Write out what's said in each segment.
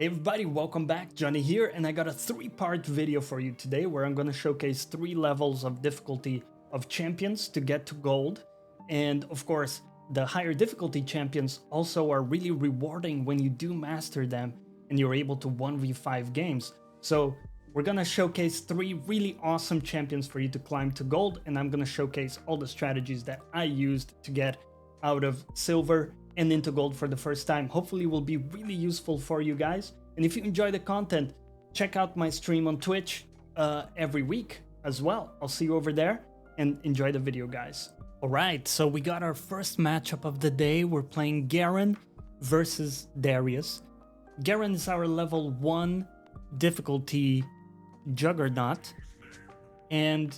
Hey everybody, welcome back. Johnny here, and I got a three-part video for you today where I'm going to showcase 3 levels of difficulty of champions to get to gold. And of course, the higher difficulty champions also are really rewarding when you do master them and you're able to 1v5 games. So we're going to showcase 3 really awesome champions for you to climb to gold, and I'm going to showcase all the strategies that I used to get out of silver and into gold for the first time. Hopefully will be really useful for you guys. And if you enjoy the content, check out my stream on Twitch every week as well. I'll see you over there and enjoy the video, guys. All right, so we got our first matchup of the day. We're playing Garen versus Darius. Garen is our level 1 difficulty juggernaut, and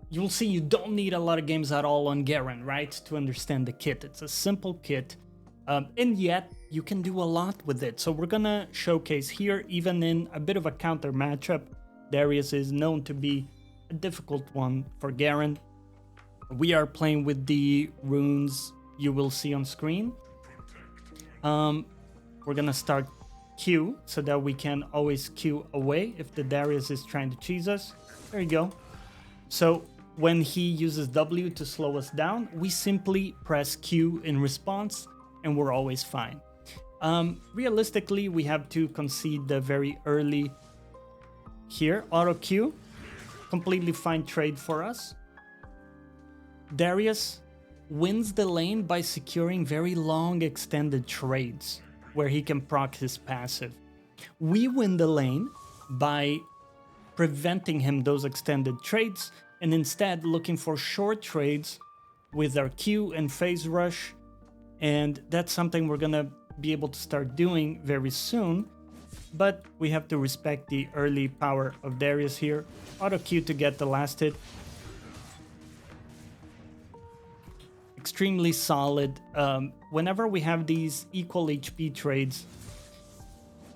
you'll see you don't need a lot of games at all on Garen, right, to understand the kit. It's a simple kit. And yet you can do a lot with it. So we're gonna showcase here, even in a bit of a counter matchup, Darius is known to be a difficult one for Garen. We are playing with the runes you will see on screen. We're gonna start Q so that we can always Q away if the Darius is trying to cheese us. There you go. So when he uses W to slow us down, we simply press Q in response, and we're always fine. Realistically, we have to concede the very early here. Auto Q, completely fine trade for us. Darius wins the lane by securing very long extended trades where he can proc his passive. We win the lane by preventing him those extended trades and instead looking for short trades with our Q and phase rush. And that's something we're gonna be able to start doing very soon, but we have to respect the early power of Darius here. Auto Q to get the last hit. Extremely solid. Whenever we have these equal HP trades,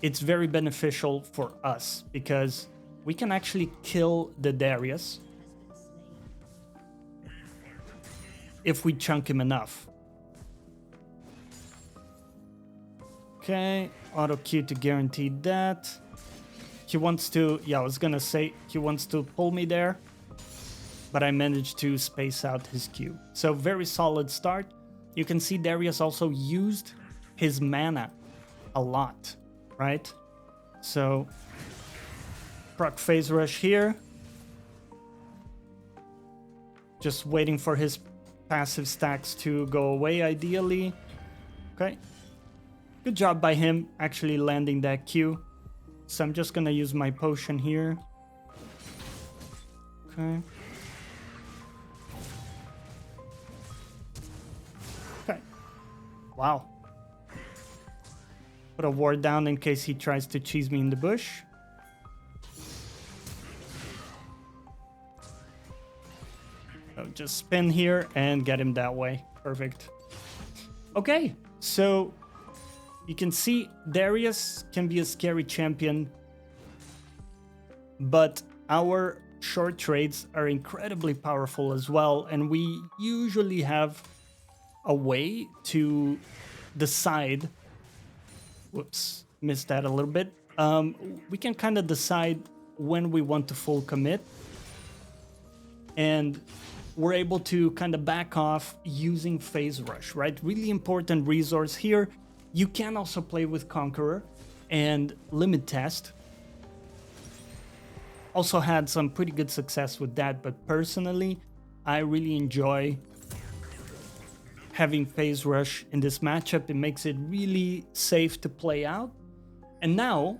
it's very beneficial for us because we can actually kill the Darius if we chunk him enough. Okay, auto Q to guarantee that. He wants to, I was gonna say, he wants to pull me there, but I managed to space out his Q. So very solid start. You can see Darius also used his mana a lot, right? So proc phase rush here. Just waiting for his passive stacks to go away ideally. Okay. Good job by him actually landing that Q. So I'm just gonna use my potion here. Okay. Okay. Wow. Put a ward down in case he tries to cheese me in the bush. So just spin here and get him that way. Perfect. Okay, so you can see Darius can be a scary champion, but our short trades are incredibly powerful as well, and we usually have a way to decide, whoops, missed that a little bit. We can kind of decide when we want to full commit, and we're able to kind of back off using phase rush, right? Really important resource here. You can also play with Conqueror and Limit Test. Also had some pretty good success with that, but personally, I really enjoy having Phase Rush in this matchup. It makes it really safe to play out. And now,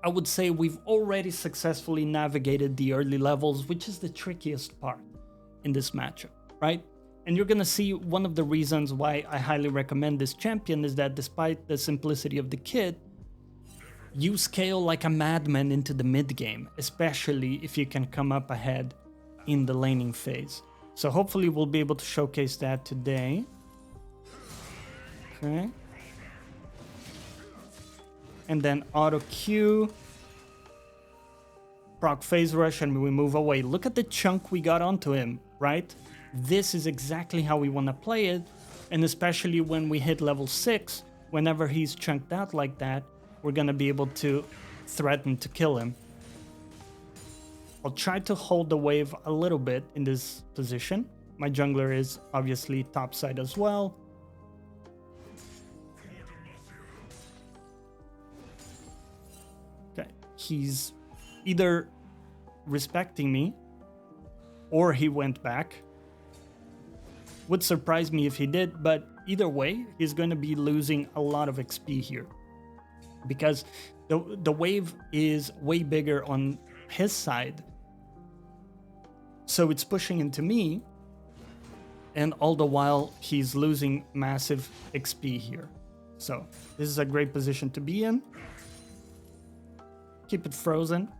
I would say we've already successfully navigated the early levels, which is the trickiest part in this matchup, right? And you're gonna see one of the reasons why I highly recommend this champion is that despite the simplicity of the kit, you scale like a madman into the mid game, especially if you can come up ahead in the laning phase. So hopefully we'll be able to showcase that today. Okay. And then auto Q, proc phase rush, and we move away. Look at the chunk we got onto him, right? This is exactly how we want to play it, and especially when we hit level 6, whenever he's chunked out like that, we're gonna be able to threaten to kill him. I'll try to hold the wave a little bit in this position. My jungler is obviously topside as well. Okay, he's either respecting me or he went back. Would surprise me if he did, but either way, he's going to be losing a lot of XP here because the wave is way bigger on his side. So it's pushing into me, and all the while he's losing massive XP here. So this is a great position to be in. Keep it frozen.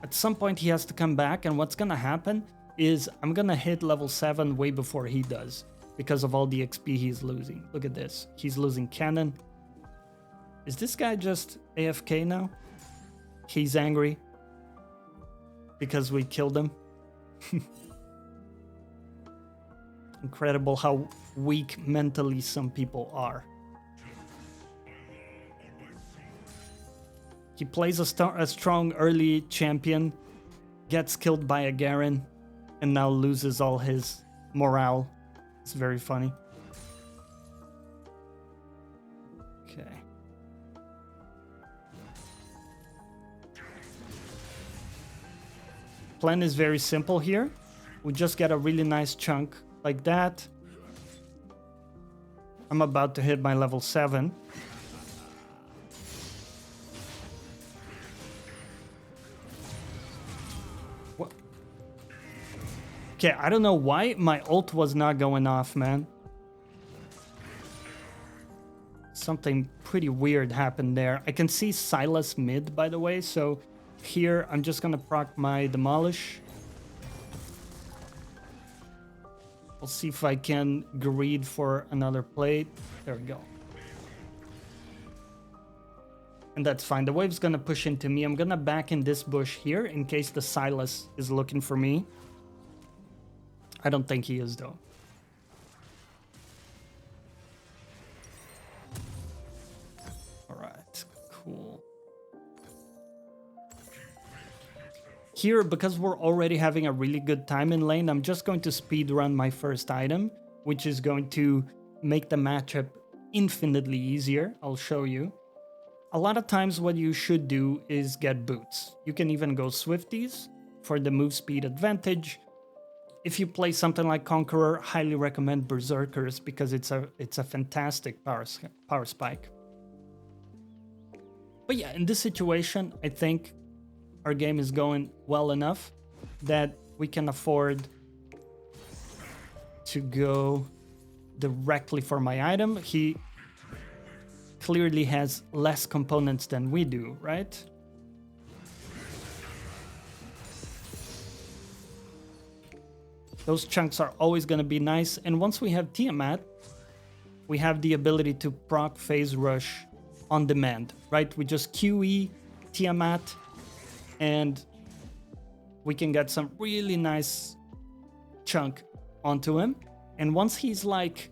At some point he has to come back, and what's gonna happen is I'm gonna hit level 7 way before he does because of all the XP he's losing. Look at this. He's losing cannon. Is this guy just AFK now? He's angry because we killed him. Incredible how weak mentally some people are. He plays a strong early champion, gets killed by a Garen, and now loses all his morale. It's very funny. Okay. Plan is very simple here. We just get a really nice chunk like that. I'm about to hit my level 7. What? Okay, I don't know why my ult was not going off, man. Something pretty weird happened there. I can see Silas mid, by the way, so here I'm just gonna proc my demolish. I'll see if I can greed for another plate. There we go. And that's fine. The wave's gonna push into me. I'm gonna back in this bush here in case the Silas is looking for me. I don't think he is though. Alright, cool. Here, because we're already having a really good time in lane, I'm just going to speed run my first item, which is going to make the matchup infinitely easier. I'll show you. A lot of times what you should do is get boots. You can even go Swifties for the move speed advantage. If you play something like Conqueror, highly recommend Berserkers because it's a fantastic power spike. But yeah, in this situation, I think our game is going well enough that we can afford to go directly for my item. He clearly has less components than we do, right? Those chunks are always going to be nice. And once we have Tiamat, we have the ability to proc phase rush on demand, right? We just QE Tiamat and we can get some really nice chunk onto him. And once he's like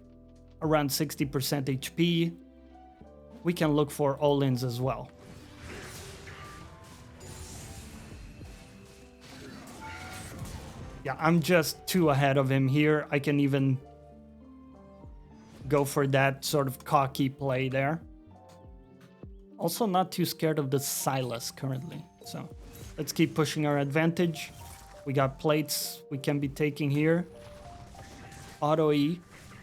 around 60% HP, we can look for all-ins as well. Yeah, I'm just too ahead of him here. I can even go for that sort of cocky play there. Also not too scared of the Silas currently. So let's keep pushing our advantage. We got plates we can be taking here. Auto E.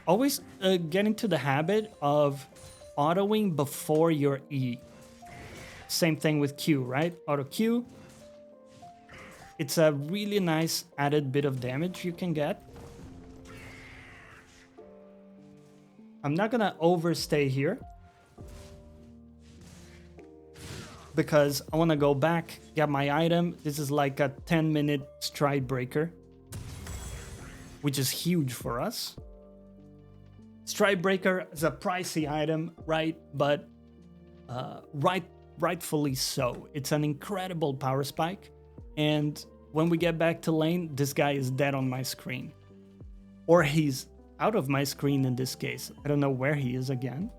Always get into the habit of autoing before your E. Same thing with Q, right? Auto Q. It's a really nice added bit of damage you can get. I'm not gonna overstay here because I want to go back, get my item. This is like a 10-minute stride breaker, which is huge for us. Stride breaker is a pricey item, right? But rightfully so. It's an incredible power spike. And when we get back to lane, this guy is dead on my screen. Or he's out of my screen in this case. I don't know where he is again.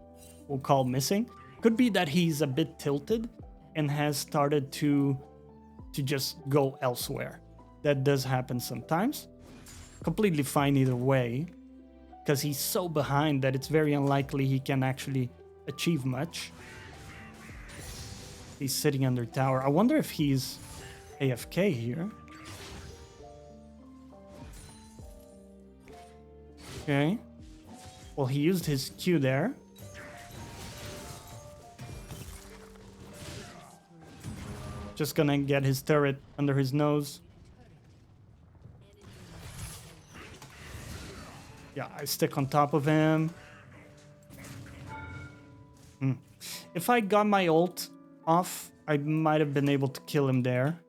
We'll call missing. Could be that he's a bit tilted and has started to just go elsewhere. That does happen sometimes. Completely fine either way, because he's so behind that it's very unlikely he can actually achieve much. He's sitting under tower. I wonder if he's AFK here. Okay. Well, he used his Q there. Just gonna get his turret under his nose. Yeah, I stick on top of him. If I got my ult off, I might have been able to kill him there.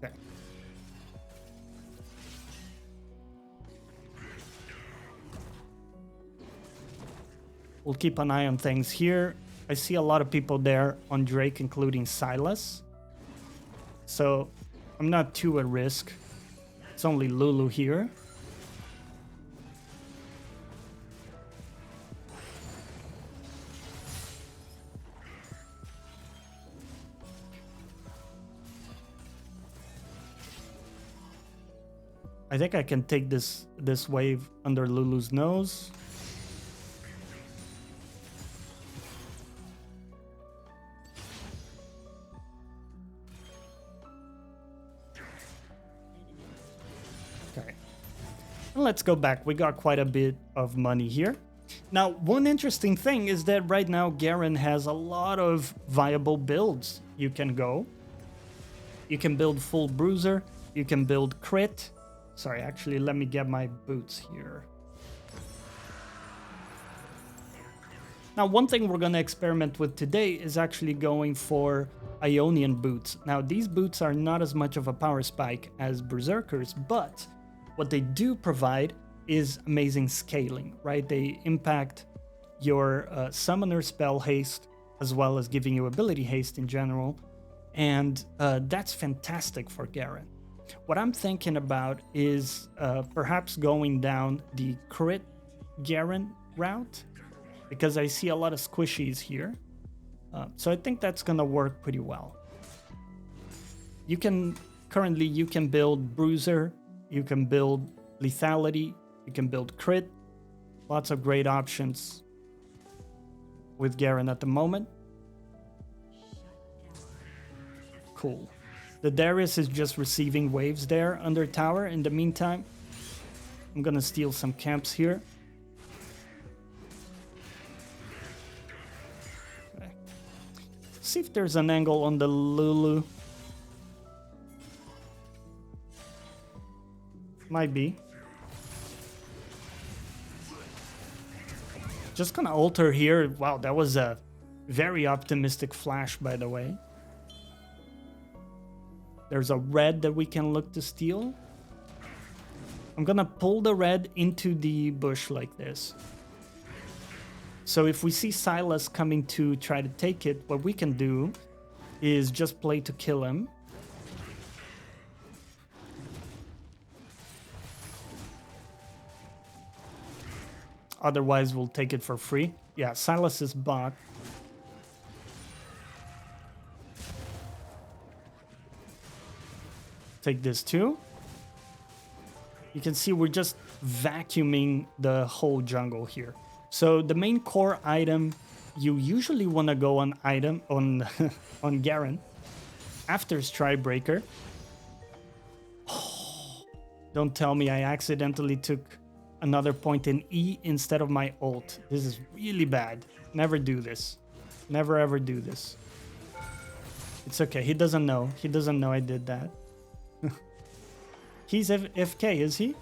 Okay. We'll keep an eye on things here. I see a lot of people there on Drake, including Sylas. So I'm not too at risk. It's only Lulu here. I think I can take this wave under Lulu's nose. Okay. And let's go back. We got quite a bit of money here. Now, one interesting thing is that right now Garen has a lot of viable builds you can go. You can build full bruiser. You can build crit. Sorry, actually, let me get my boots here. Now, one thing we're going to experiment with today is actually going for Ionian boots. Now, these boots are not as much of a power spike as Berserkers, but what they do provide is amazing scaling, right? They impact your summoner spell haste, as well as giving you ability haste in general. And that's fantastic for Garen. What I'm thinking about is perhaps going down the crit Garen route, because I see a lot of squishies here. So I think that's going to work pretty well. Currently you can build Bruiser, you can build Lethality, you can build Crit. Lots of great options with Garen at the moment. Cool. The Darius is just receiving waves there under tower. In the meantime, I'm gonna steal some camps here. Okay. See if there's an angle on the Lulu. Might be. Just gonna alter here. Wow, that was a very optimistic flash, by the way. There's a red that we can look to steal. I'm gonna pull the red into the bush like this. So if we see Sylas coming to try to take it, what we can do is just play to kill him. Otherwise, we'll take it for free. Yeah, Sylas is bot. Take this too. You can see we're just vacuuming the whole jungle here. So the main core item, you usually want to go on item on on Garen after Strikebreaker. Oh, don't tell me I accidentally took another point in E instead of my ult. This is really bad. Never do this. Never ever do this. It's okay. He doesn't know. He doesn't know I did that. He's FK, is he?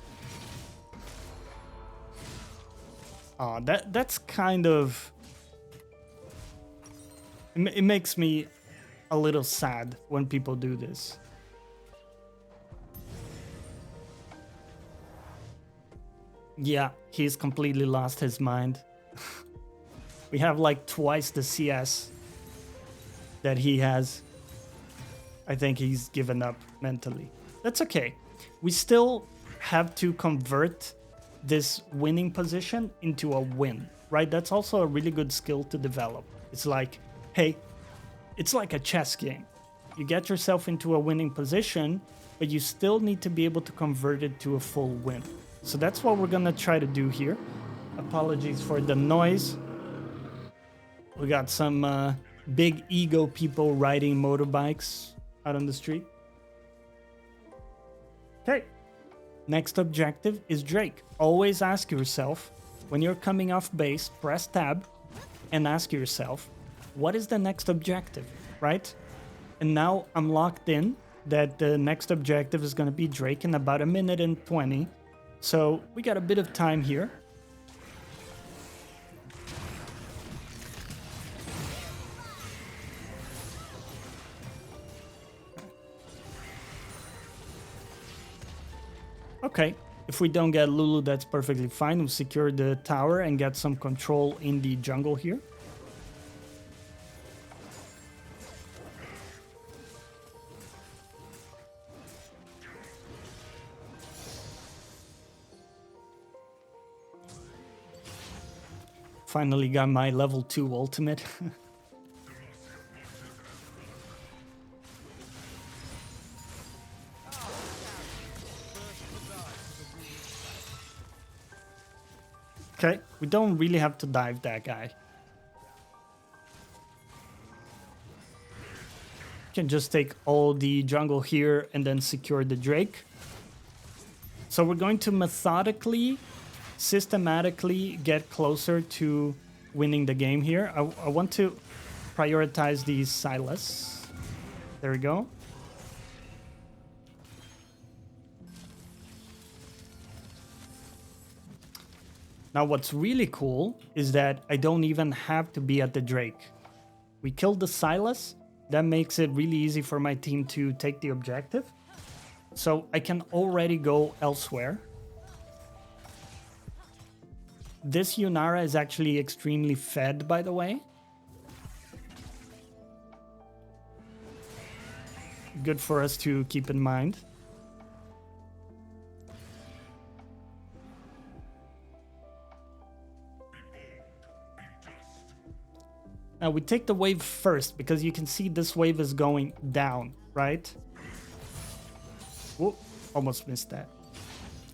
Oh, that's kind of... It makes me a little sad when people do this. Yeah, he's completely lost his mind. We have like twice the CS that he has. I think he's given up mentally. That's okay. We still have to convert this winning position into a win, right? That's also a really good skill to develop. It's like, hey, it's like a chess game. You get yourself into a winning position, but you still need to be able to convert it to a full win. So that's what we're gonna try to do here. Apologies for the noise. We got some big ego people riding motorbikes out on the street. Okay. Next objective is Drake. Always ask yourself, when you're coming off base, press tab and ask yourself, what is the next objective, right? And now I'm locked in that the next objective is going to be Drake in about 1 minute and 20. So we got a bit of time here. Okay, if we don't get Lulu, that's perfectly fine. We'll secure the tower and get some control in the jungle here. Finally got my level 2 ultimate. Okay, we don't really have to dive that guy. Can just take all the jungle here and then secure the Drake. So we're going to methodically, systematically get closer to winning the game here. I want to prioritize these Silas. There we go. Now what's really cool is that I don't even have to be at the Drake. We killed the Silas. That makes it really easy for my team to take the objective. So I can already go elsewhere. This Yunara is actually extremely fed, by the way. Good for us to keep in mind. Now we take the wave first because you can see this wave is going down, right? Whoop, almost missed that.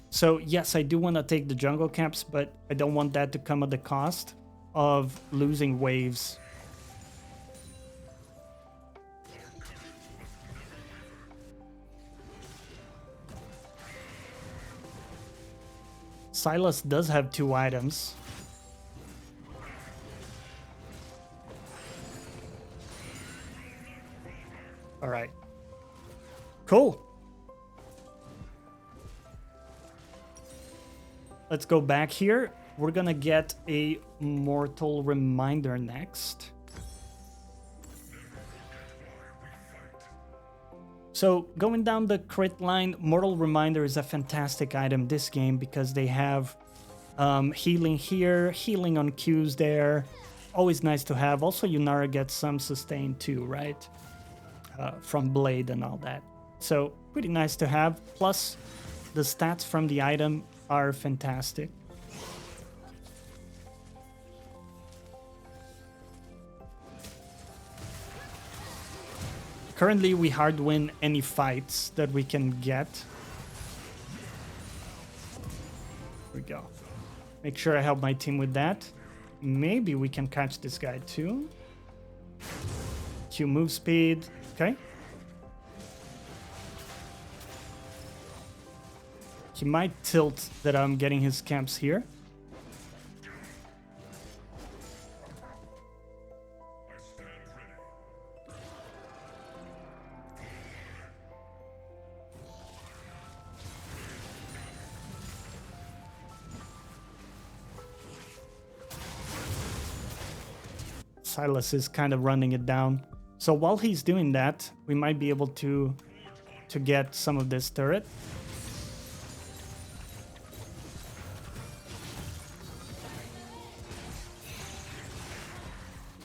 So yes, I do want to take the jungle camps, but I don't want that to come at the cost of losing waves. Silas does have 2 items. All right. Cool. Let's go back here. We're gonna get a Mortal Reminder next. So going down the crit line, Mortal Reminder is a fantastic item this game because they have healing here, healing on Qs there. Always nice to have. Also, Yunara gets some sustain too, right? From Blade and all that. So pretty nice to have. Plus, the stats from the item are fantastic. Currently, we hard win any fights that we can get. Here we go. Make sure I help my team with that. Maybe we can catch this guy too. Q move speed. Okay. He might tilt that I'm getting his camps here. Silas is kind of running it down. So while he's doing that, we might be able to get some of this turret.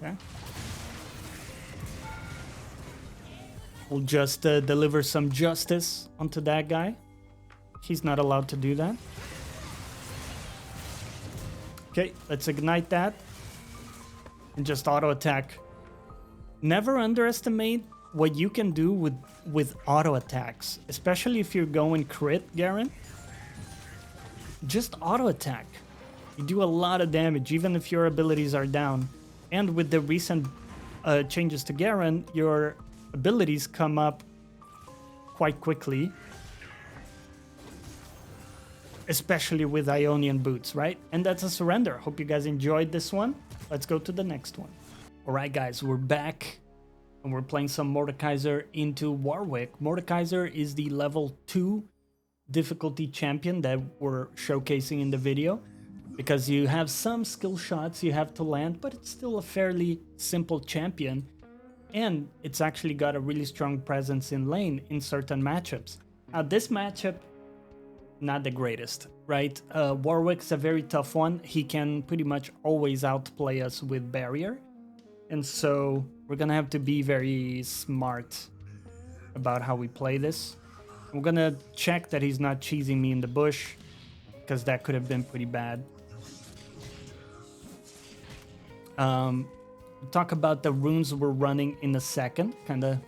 Okay. We'll just deliver some justice onto that guy. He's not allowed to do that. Okay, let's ignite that. And just auto attack. Never underestimate what you can do with auto attacks. Especially if you're going crit, Garen. Just auto attack. You do a lot of damage, even if your abilities are down. And with the recent changes to Garen, your abilities come up quite quickly. Especially with Ionian boots, right? And that's a surrender. Hope you guys enjoyed this one. Let's go to the next one. Alright guys, we're back. And we're playing some Mordekaiser into Warwick. Mordekaiser is the level 2 difficulty champion that we're showcasing in the video. Because you have some skill shots you have to land, but it's still a fairly simple champion. And it's actually got a really strong presence in lane in certain matchups. Now this matchup, not the greatest, right? Warwick's a very tough one. He can pretty much always outplay us with barrier. And so we're gonna have to be very smart about how we play this. I'm gonna check that he's not cheesing me in the bush, because that could have been pretty bad. Talk about the runes we're running in a second. Kinda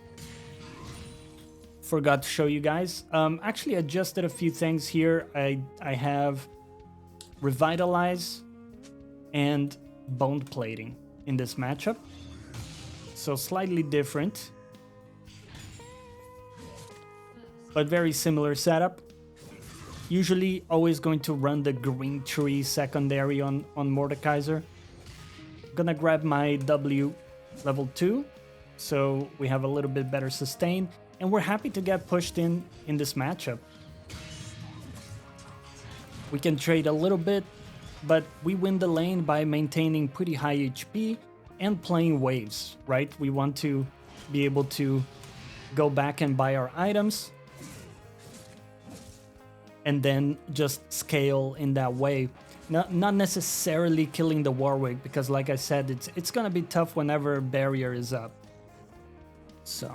forgot to show you guys. Actually adjusted a few things here. I have Revitalize and Bone Plating in this matchup. So slightly different. But very similar setup. Usually always going to run the green tree secondary on Mordekaiser. Gonna grab my W level 2, so we have a little bit better sustain, and we're happy to get pushed in this matchup. We can trade a little bit, but we win the lane by maintaining pretty high HP and playing waves, right? We want to be able to go back and buy our items and then just scale in that way. Not necessarily killing the Warwick, because like I said, it's gonna be tough whenever barrier is up. So,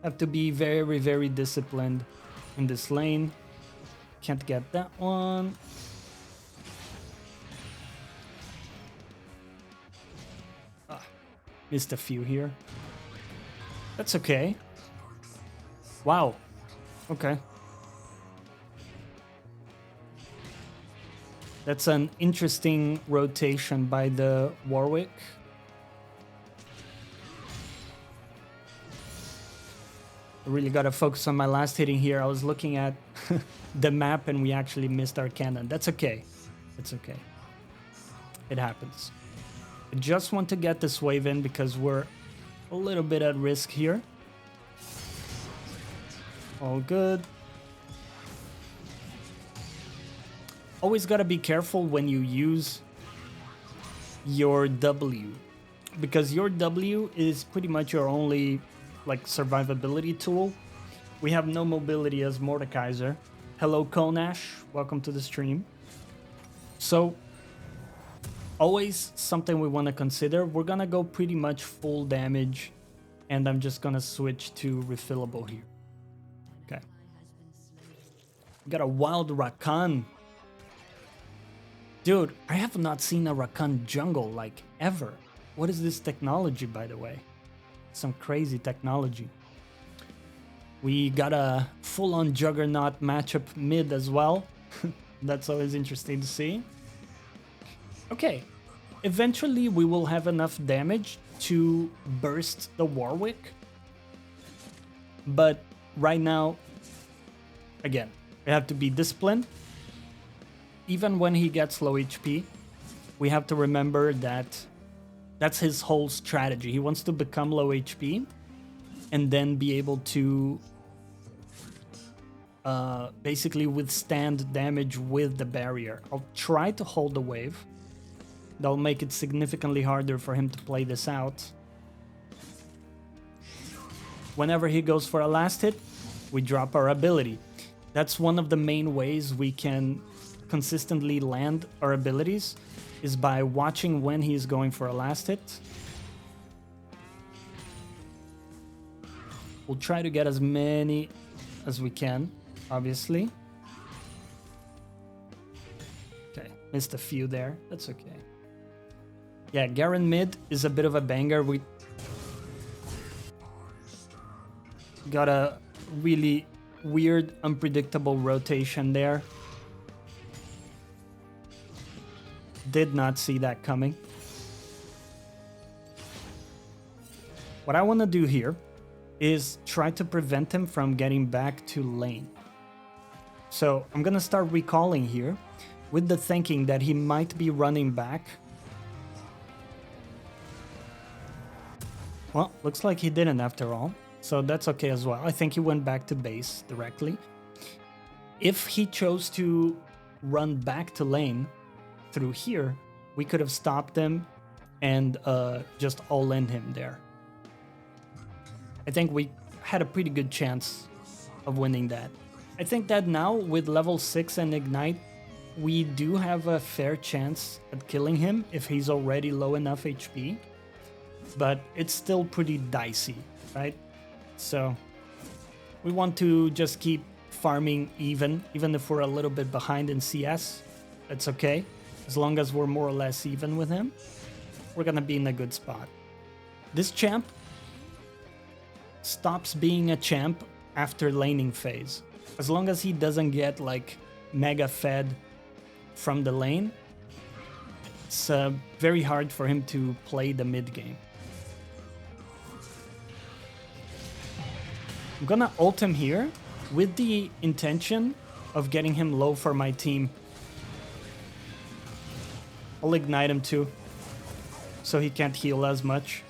have to be very, very disciplined in this lane. Can't get that one. Missed a few here. That's okay. Wow. Okay. That's an interesting rotation by the Warwick. I really gotta focus on my last hitting here. I was looking at the map and we actually missed our cannon. That's okay. It's okay. It happens. I just want to get this wave in because we're a little bit at risk here. All good. Always gotta be careful when you use your W, because your W is pretty much your only like survivability tool. We have no mobility as Mordekaiser. Hello Konash, welcome to the stream. So always something we want to consider. We're gonna go pretty much full damage, and I'm just gonna switch to refillable here. Okay. We got a wild Rakan. Dude, I have not seen a Rakan jungle like ever. What is this technology, by the way? Some crazy technology. We got a full-on Juggernaut matchup mid as well. That's always interesting to see. Okay, eventually we will have enough damage to burst the Warwick. But right now, again, we have to be disciplined. Even when he gets low HP, we have to remember that that's his whole strategy. He wants to become low HP and then be able to basically withstand damage with the barrier. I'll try to hold the wave. That'll make it significantly harder for him to play this out. Whenever he goes for a last hit, we drop our ability. That's one of the main ways we can consistently land our abilities, is by watching when he is going for a last hit We'll try to get as many as we can, obviously. Okay, missed a few there. That's okay. Yeah, Garen mid is a bit of a banger. We got a really weird, unpredictable rotation there. Did not see that coming. What I want to do here is try to prevent him from getting back to lane. So I'm gonna start recalling here with the thinking that he might be running back. Well, looks like he didn't after all, so that's okay as well. I think he went back to base directly. If he chose to run back to lane through here, we could have stopped him and just all in him there. I think we had a pretty good chance of winning that. I think that now with level 6 and Ignite, we do have a fair chance at killing him if he's already low enough HP. But it's still pretty dicey, right? So we want to just keep farming even if we're a little bit behind in CS. That's okay. As long as we're more or less even with him, we're gonna be in a good spot. This champ stops being a champ after laning phase. As long as he doesn't get like mega fed from the lane, it's very hard for him to play the mid game. I'm gonna ult him here with the intention of getting him low for my team. I'll ignite him too, so he can't heal as much.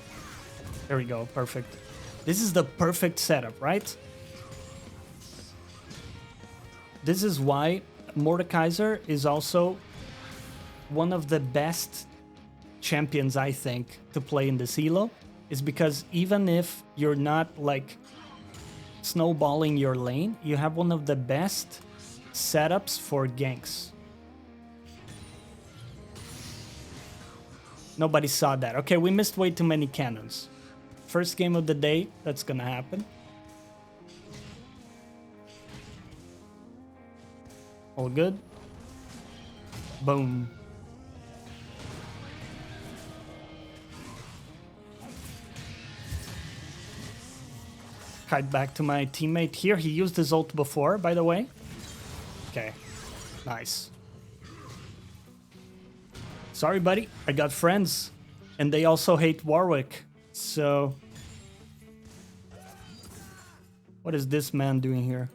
There we go, perfect. This is the perfect setup, right? This is why Mordekaiser is also one of the best champions, I think, to play in this elo, is because even if you're not like snowballing your lane, you have one of the best setups for ganks. Nobody saw that. Okay, we missed way too many cannons. First game of the day, that's gonna happen. All good. Boom. Kite back to my teammate here. He used his ult before, by the way. Okay, nice. Sorry, buddy. I got friends, and they also hate Warwick. So, what is this man doing here?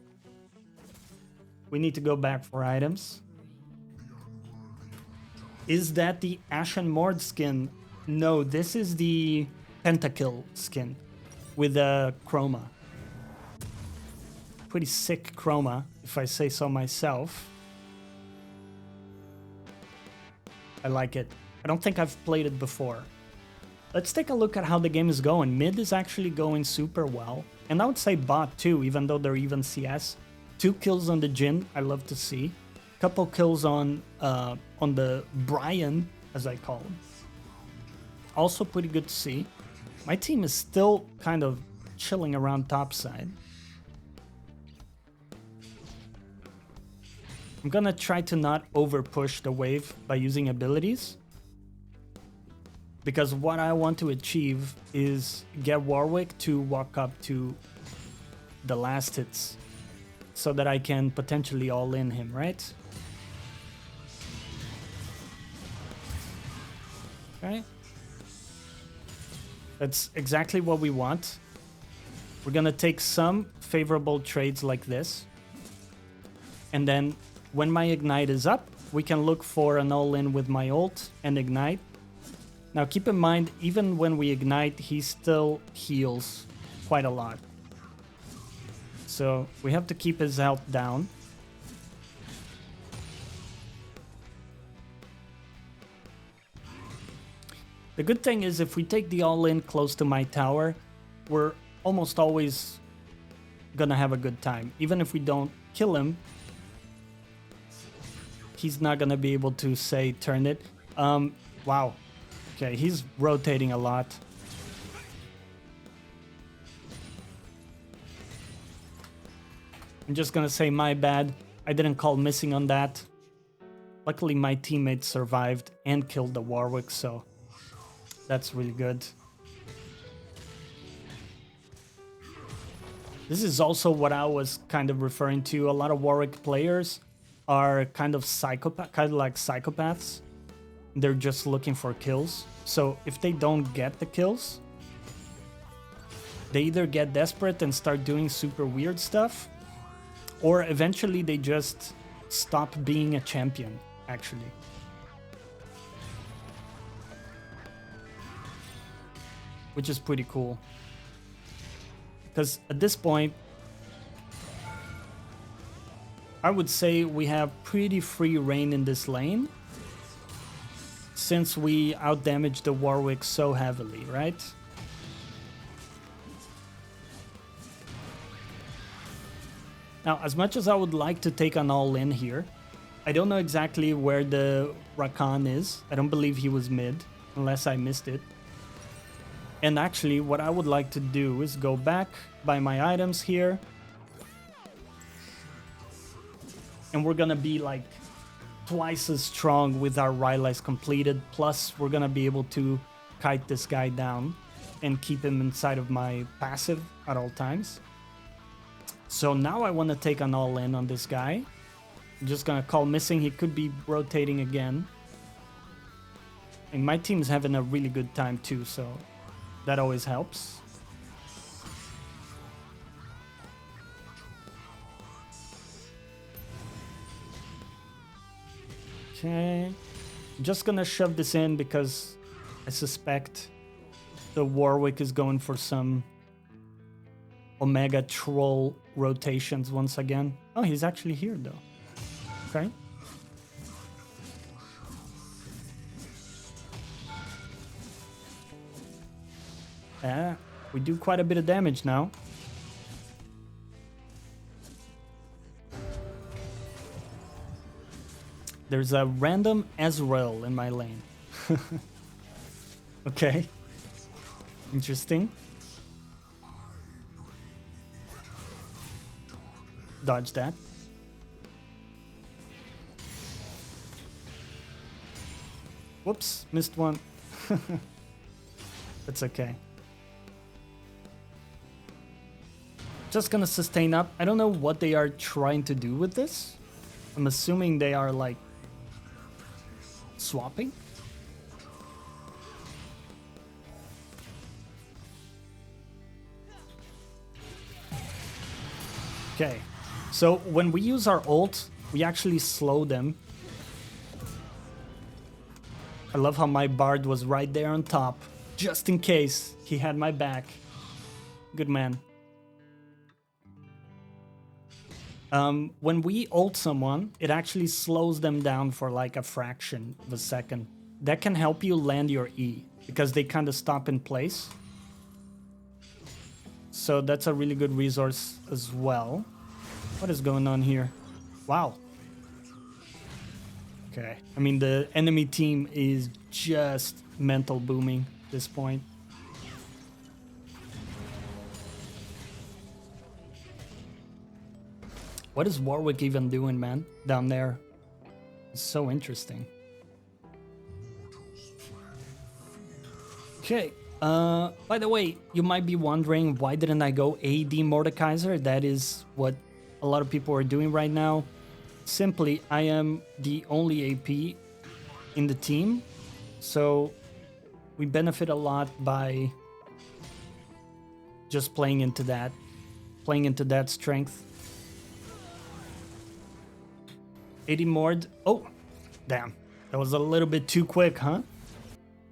We need to go back for items. Is that the Ashen Mord skin? No, this is the Pentakill skin with a chroma. Pretty sick chroma, if I say so myself. I like it. I don't think I've played it before. Let's take a look at how the game is going. Mid is actually going super well. And I would say bot too, even though they're even CS. 2 kills on the Jhin, I love to see. Couple kills on the Brian, as I call him. Also pretty good to see. My team is still kind of chilling around topside. I'm gonna try to not over push the wave by using abilities, because what I want to achieve is get Warwick to walk up to the last hits so that I can potentially all in him, right? Okay. That's exactly what we want. We're gonna take some favorable trades like this, and then when my Ignite is up, we can look for an all-in with my ult and Ignite. Now keep in mind, even when we Ignite, he still heals quite a lot. So we have to keep his health down. The good thing is if we take the all-in close to my tower, we're almost always gonna have a good time. Even if we don't kill him, he's not gonna be able to say turn it. Wow. Okay, he's rotating a lot. I'm just gonna say my bad. I didn't call missing on that. Luckily, my teammate survived and killed the Warwick, so that's really good. This is also what I was kind of referring to. A lot of Warwick players are kind of like psychopaths. They're just looking for kills. So if they don't get the kills, they either get desperate and start doing super weird stuff, or eventually they just stop being a champion, actually. Which is pretty cool. Because at this point, I would say we have pretty free reign in this lane, since we outdamaged the Warwick so heavily, right? Now, as much as I would like to take an all-in here, I don't know exactly where the Rakan is. I don't believe he was mid, unless I missed it. And actually, what I would like to do is go back, buy my items here. And we're gonna be like twice as strong with our Rylai's completed. Plus, we're gonna be able to kite this guy down and keep him inside of my passive at all times. So now I want to take an all-in on this guy. I'm just gonna call missing. He could be rotating again. And my team's having a really good time too, so that always helps. Okay. I'm just gonna shove this in because I suspect the Warwick is going for some Omega Troll rotations once again. Oh, he's actually here though. Okay. Yeah, we do quite a bit of damage now. There's a random Ezreal in my lane. Okay. Interesting. Dodge that. Whoops, missed one. That's okay. Just gonna sustain up. I don't know what they are trying to do with this. I'm assuming they are like swapping. Okay, so when we use our ult, we actually slow them. I love how my Bard was right there on top, just in case he had my back. Good man. When we ult someone, it actually slows them down for like a fraction of a second. That can help you land your E, because they kind of stop in place. So that's a really good resource as well. What is going on here? Wow. Okay, I mean the enemy team is just mental booming at this point. What is Warwick even doing, man, down there? It's so interesting. Okay, by the way, you might be wondering, why didn't I go AD Mordekaiser? That is what a lot of people are doing right now. Simply, I am the only AP in the team, so we benefit a lot by just playing into that strength. 80 Mord. Oh, damn. That was a little bit too quick, huh?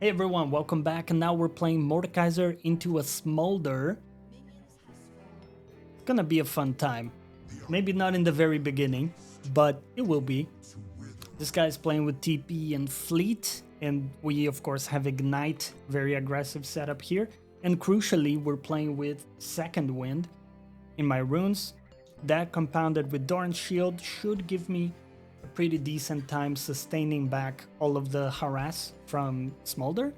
Hey everyone, welcome back, and now we're playing Mordekaiser into a Smolder. It's gonna be a fun time. Maybe not in the very beginning, but it will be. This guy's playing with TP and Fleet, and we of course have Ignite, very aggressive setup here. And crucially, we're playing with Second Wind in my runes. That compounded with Doran's Shield should give me a pretty decent time sustaining back all of the harass from Smolder,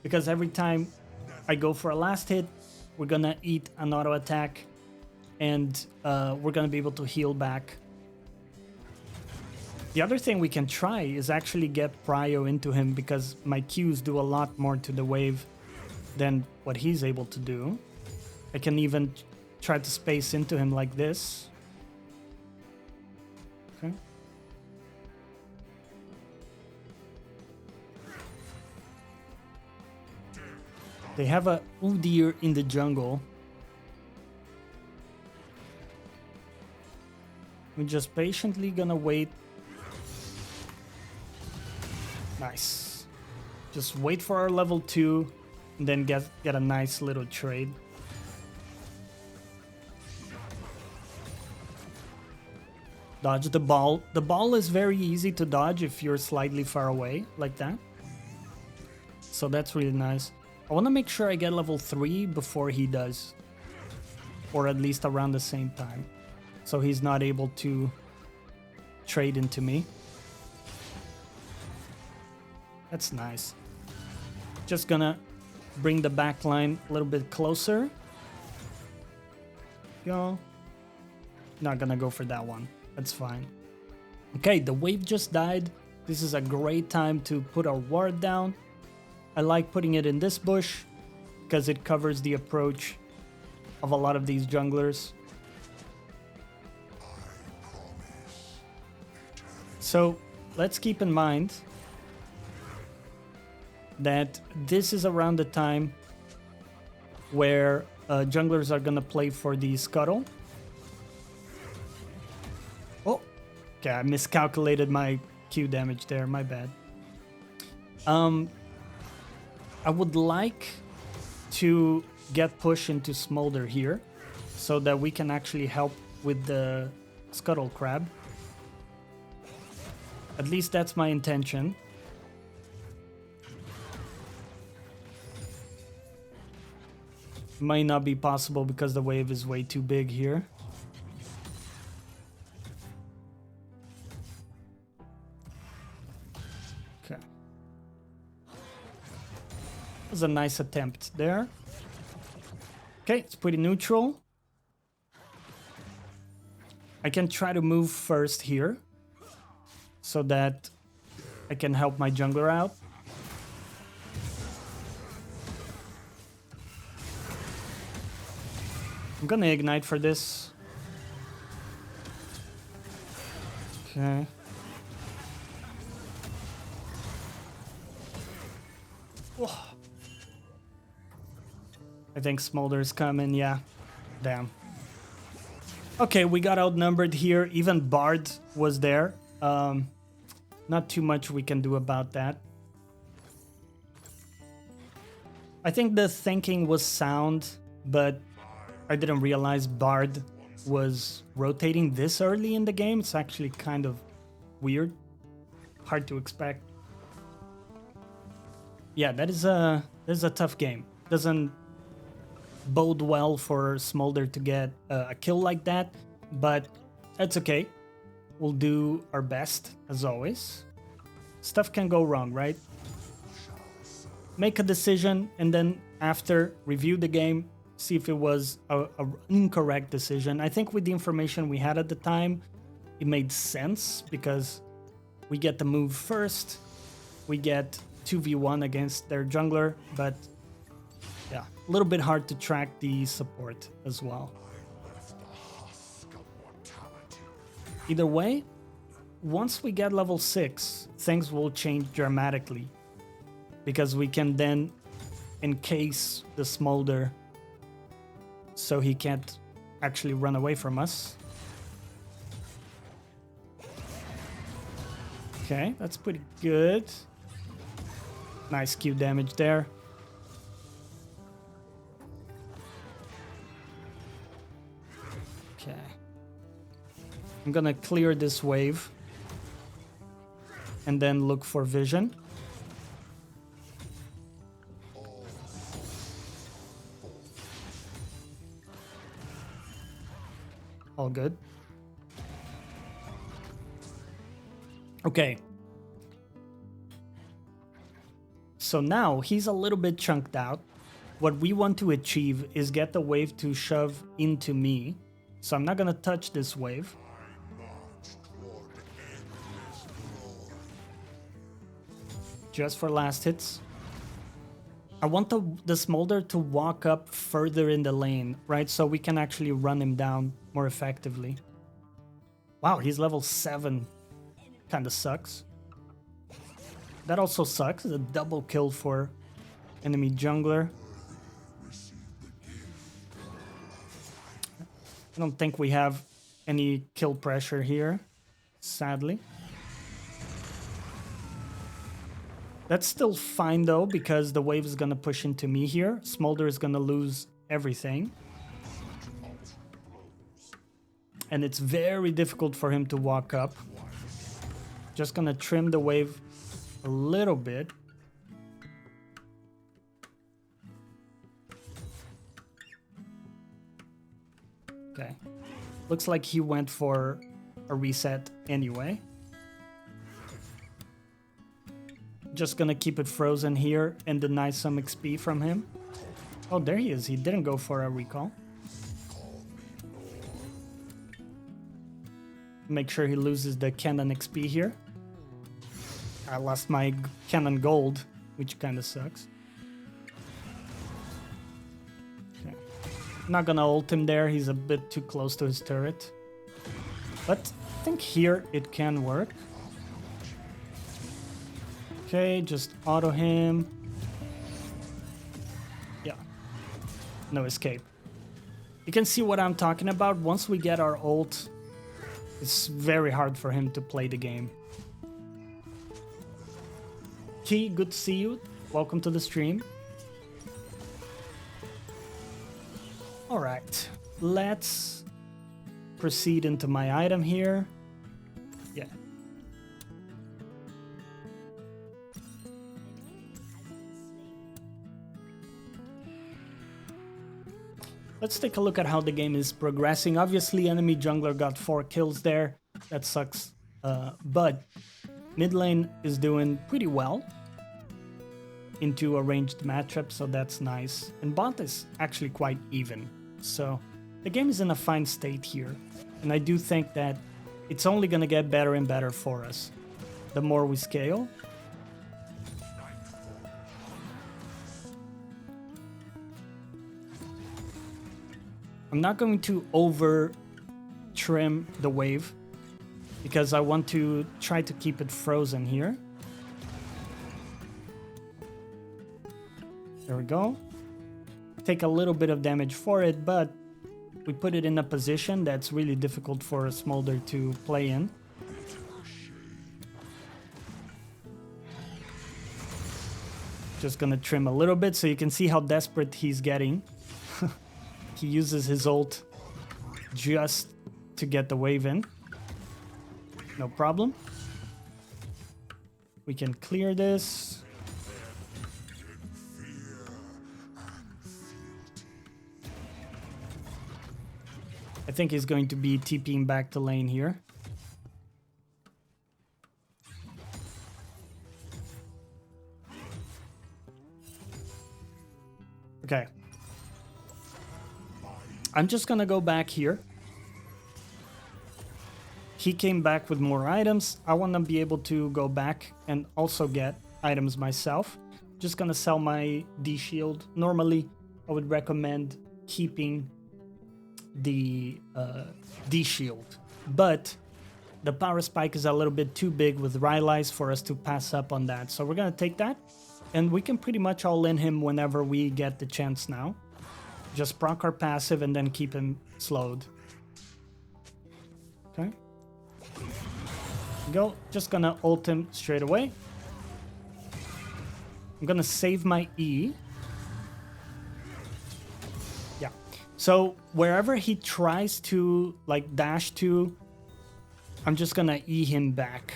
because every time I go for a last hit, we're gonna eat an auto attack, and we're gonna be able to heal back. The other thing we can try is actually get Prio into him, because my Qs do a lot more to the wave than what he's able to do. I can even try to space into him like this. Okay. They have a Udyr in the jungle. We're just patiently gonna wait. Nice. Just wait for our level 2 and then get a nice little trade. Dodge the ball. The ball is very easy to dodge if you're slightly far away like that. So that's really nice. I want to make sure I get level 3 before he does. Or at least around the same time. So he's not able to trade into me. That's nice. Just gonna bring the back line a little bit closer. Go. Not gonna go for that one. That's fine. Okay, the wave just died. This is a great time to put our ward down. I like putting it in this bush because it covers the approach of a lot of these junglers. So let's keep in mind that this is around the time where junglers are gonna play for the scuttle. Oh, okay, I miscalculated my Q damage there, my bad. I would like to get push into Smolder here so that we can actually help with the Scuttle Crab. At least that's my intention. Might not be possible because the wave is way too big here. Okay. That was a nice attempt there. Okay, it's pretty neutral. I can try to move first here so that I can help my jungler out. I'm gonna ignite for this. Okay. Oh. I think Smolder's coming, yeah. Damn. Okay, we got outnumbered here. Even Bard was there. Not too much we can do about that. I think the thinking was sound, but I didn't realize Bard was rotating this early in the game. It's actually kind of weird. Hard to expect. Yeah, that is a tough game. Doesn't bode well for Smolder to get a kill like that, but that's okay. We'll do our best, as always. Stuff can go wrong, right? Make a decision, and then after, review the game, see if it was an incorrect decision. I think with the information we had at the time, it made sense, because we get the move first, we get 2v1 against their jungler, but yeah, a little bit hard to track the support as well. Either way, once we get level 6, things will change dramatically, because we can then encase the Smolder so he can't actually run away from us. Okay, that's pretty good. Nice Q damage there. Okay. I'm gonna clear this wave and then look for vision. All good. Okay. So now he's a little bit chunked out. What we want to achieve is get the wave to shove into me So I'm not gonna touch this wave. Just for last hits. I want the Smolder to walk up further in the lane, right? So we can actually run him down more effectively. Wow, he's level 7. Kinda sucks. That also sucks. A double kill for enemy jungler. I don't think we have any kill pressure here, sadly. That's still fine though, because the wave is gonna push into me here. Smolder is gonna lose everything. And it's very difficult for him to walk up. Just gonna trim the wave a little bit. Okay. Looks like he went for a reset anyway. Just gonna keep it frozen here and deny some XP from him. Oh, there he is. He didn't go for a recall. Make sure he loses the cannon XP here. I lost my cannon gold, which kind of sucks. Okay. Not gonna ult him there. He's a bit too close to his turret. But I think here it can work. Okay, just auto him. Yeah. No escape. You can see what I'm talking about. Once we get our ult, it's very hard for him to play the game. Key, good to see you. Welcome to the stream. Alright, let's proceed into my item here. Yeah. Let's take a look at how the game is progressing. Obviously, enemy jungler got 4 kills there. That sucks. But mid lane is doing pretty well into a ranged matchup, so that's nice. And bot is actually quite even. So the game is in a fine state here. And I do think that it's only going to get better and better for us the more we scale. I'm not going to over trim the wave because I want to try to keep it frozen here. There we go. Take a little bit of damage for it, but we put it in a position that's really difficult for a Smolder to play in. Just gonna trim a little bit so you can see how desperate he's getting. He uses his ult just to get the wave in. No problem. We can clear this. I think he's going to be TPing back to lane here. Okay. I'm just gonna go back here. He came back with more items. I want to be able to go back and also get items myself. Just gonna sell my D shield. Normally, I would recommend keeping the D shield, but the power spike is a little bit too big with Rylai's for us to pass up on that. So we're gonna take that, and we can pretty much all in him whenever we get the chance now. Just proc our passive and then keep him slowed. Okay. Go. Just gonna ult him straight away. I'm gonna save my E. Yeah. So wherever he tries to like dash to, I'm just gonna E him back.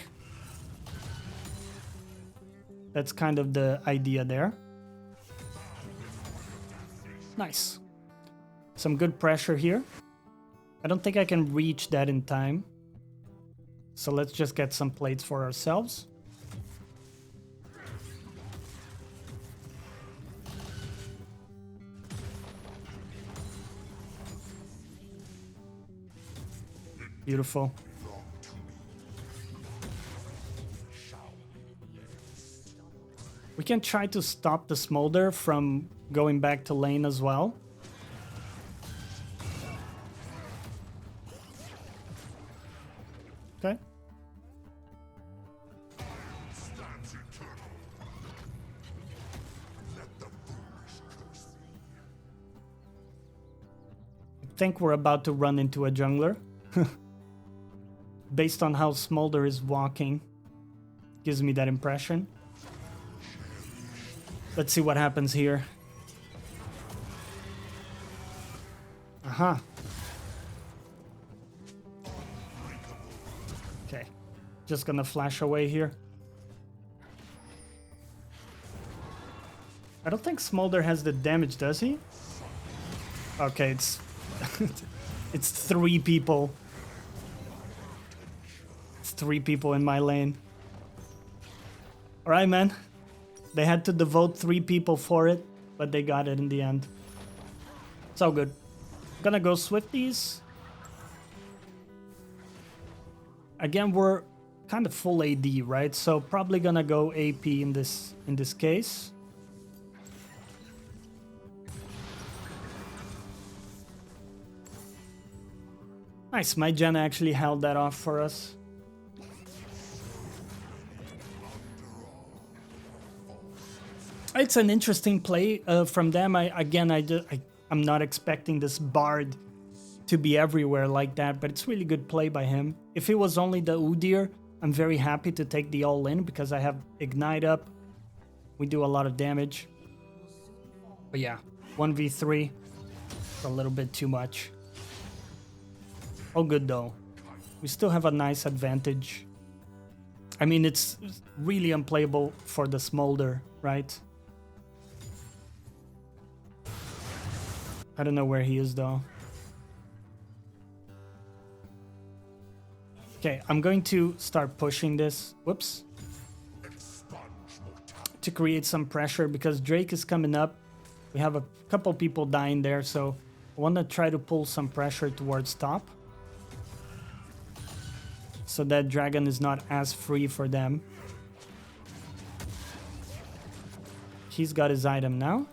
That's kind of the idea there. Nice. Some good pressure here. I don't think I can reach that in time. So let's just get some plates for ourselves. Beautiful. We can try to stop the smolder from going back to lane as well. Okay. I think we're about to run into a jungler. Based on how Smolder is walking, gives me that impression. Let's see what happens here. Aha. Okay. Just gonna flash away here. I don't think Smolder has the damage, does he? Okay, it's it's 3 people. It's 3 people in my lane. Alright, man. They had to devote 3 people for it, but they got it in the end. It's all good. Gonna go Swifties. Again, we're kind of full AD, right? So probably gonna go AP in this case. Nice, my Janna actually held that off for us. It's an interesting play from them. I'm not expecting this Bard to be everywhere like that, but it's really good play by him. If it was only the Udyr, I'm very happy to take the all-in because I have Ignite up. We do a lot of damage. But yeah, 1v3, a little bit too much. All good though. We still have a nice advantage. I mean, it's really unplayable for the Smolder, right? I don't know where he is though. Okay, I'm going to start pushing this. Whoops. To create some pressure because Drake is coming up. We have a couple people dying there, so I want to try to pull some pressure towards top. So that dragon is not as free for them. He's got his item now.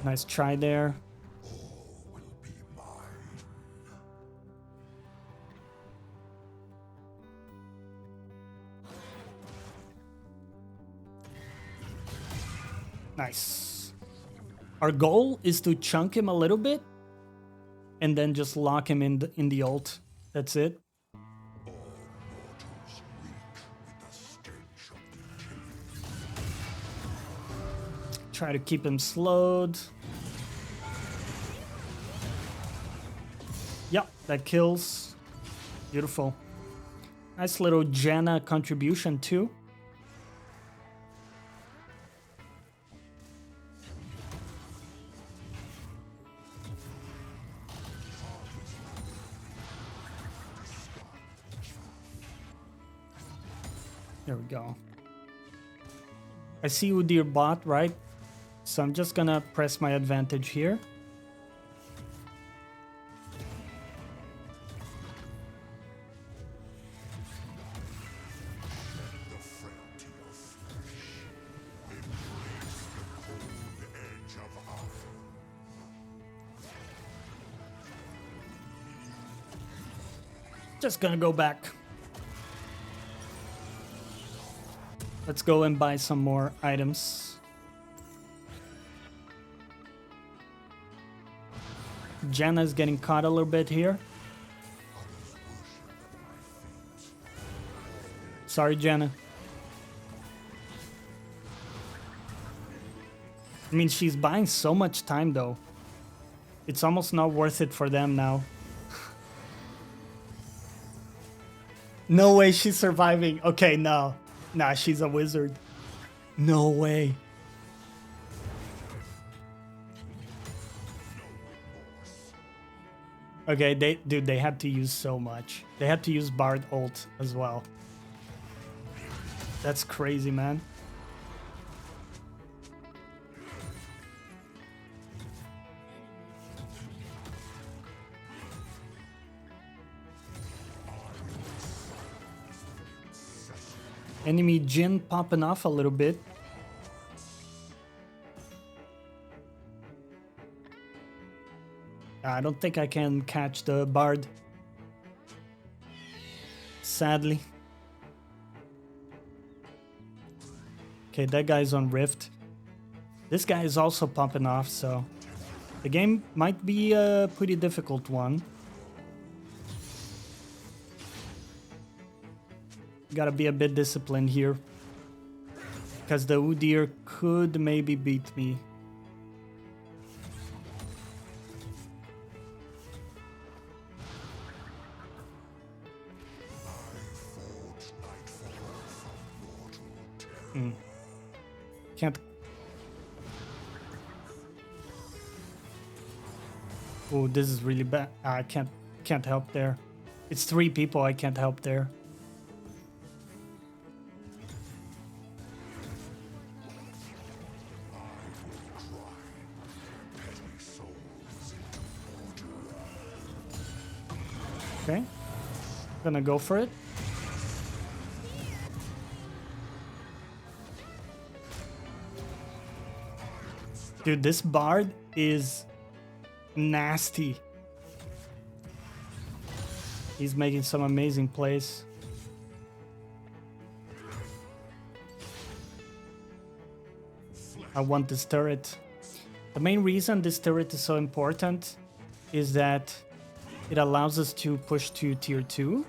Nice try there. Nice. Our goal is to chunk him a little bit and then just lock him in the ult. That's it. Try to keep him slowed. Yep, that kills. Beautiful. Nice little Janna contribution too. There we go. I see Udyr bot, right? So I'm just gonna press my advantage here. Just gonna go back. Let's go and buy some more items. Janna's getting caught a little bit here. Sorry, Janna. I mean, she's buying so much time though. It's almost not worth it for them now. No way she's surviving. Okay, no. Nah, she's a wizard. No way. Okay, they had to use so much. They had to use Bard ult as well. That's crazy, man. Enemy Jin popping off a little bit. I don't think I can catch the Bard. Sadly. Okay, that guy's on Rift. This guy is also popping off, so the game might be a pretty difficult one. Gotta be a bit disciplined here, because the Udyr could maybe beat me. Can't. Oh, this is really bad. I can't help there. It's 3 people. I can't help there. Okay, gonna go for it. Dude, this Bard is nasty. He's making some amazing plays. I want this turret. The main reason this turret is so important is that it allows us to push to tier 2.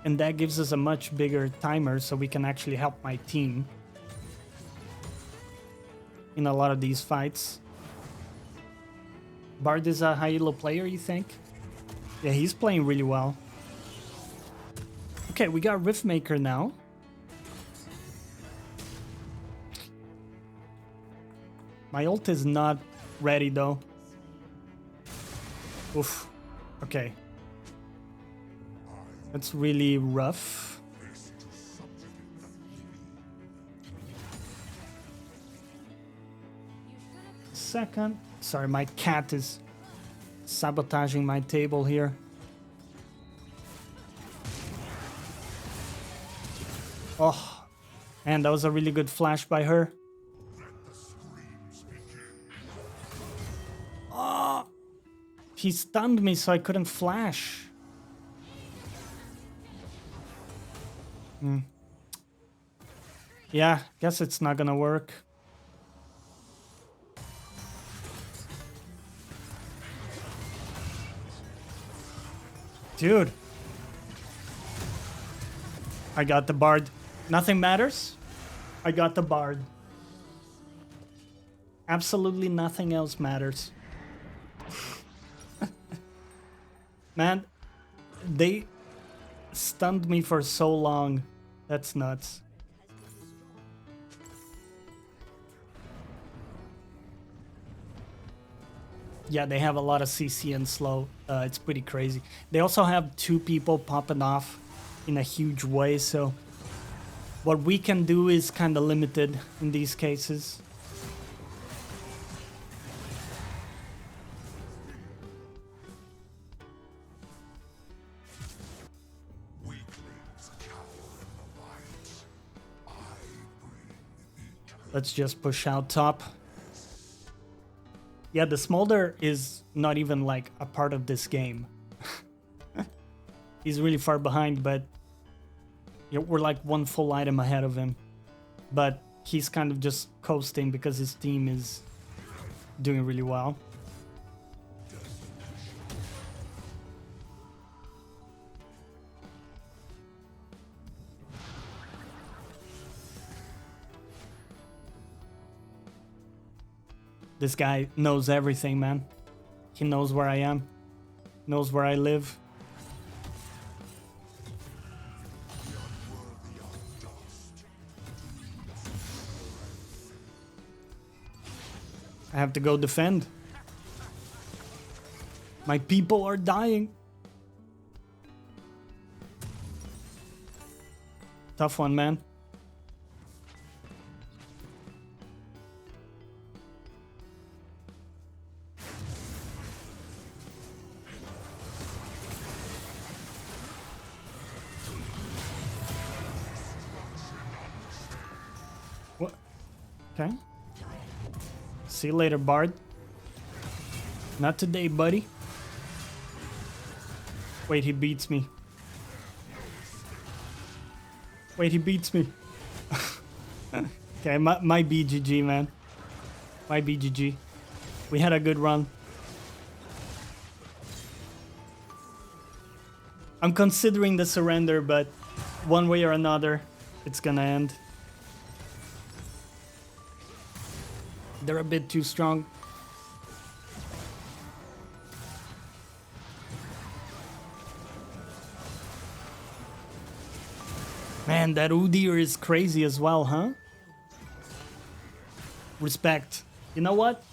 And that gives us a much bigger timer so we can actually help my team in a lot of these fights. Bard is a high elo player, you think? Yeah, he's playing really well. Okay, we got Riftmaker now. My ult is not ready though. Oof. Okay. That's really rough. Second. Sorry, my cat is sabotaging my table here. Oh, and that was a really good flash by her. Oh, he stunned me so I couldn't flash. Yeah, guess it's not gonna work. Dude. I got the Bard. Nothing matters. I got the Bard. Absolutely nothing else matters. Man, they stunned me for so long. That's nuts. Yeah, they have a lot of CC and slow. It's pretty crazy. They also have 2 people popping off in a huge way, so what we can do is kind of limited in these cases. Let's just push out top. Yeah, the Smolder is not even like a part of this game. He's really far behind, but yeah, we're like 1 full item ahead of him. But he's kind of just coasting because his team is doing really well. This guy knows everything, man. He knows where I am, knows where I live. I have to go defend. My people are dying. Tough one, man. Okay. See you later, Bard. Not today, buddy. Wait, he beats me. Wait, he beats me. Okay, my BGG, man. My BGG. We had a good run. I'm considering the surrender, but one way or another, it's gonna end. They're a bit too strong. Man, that Udyr is crazy as well, huh? Respect. You know what?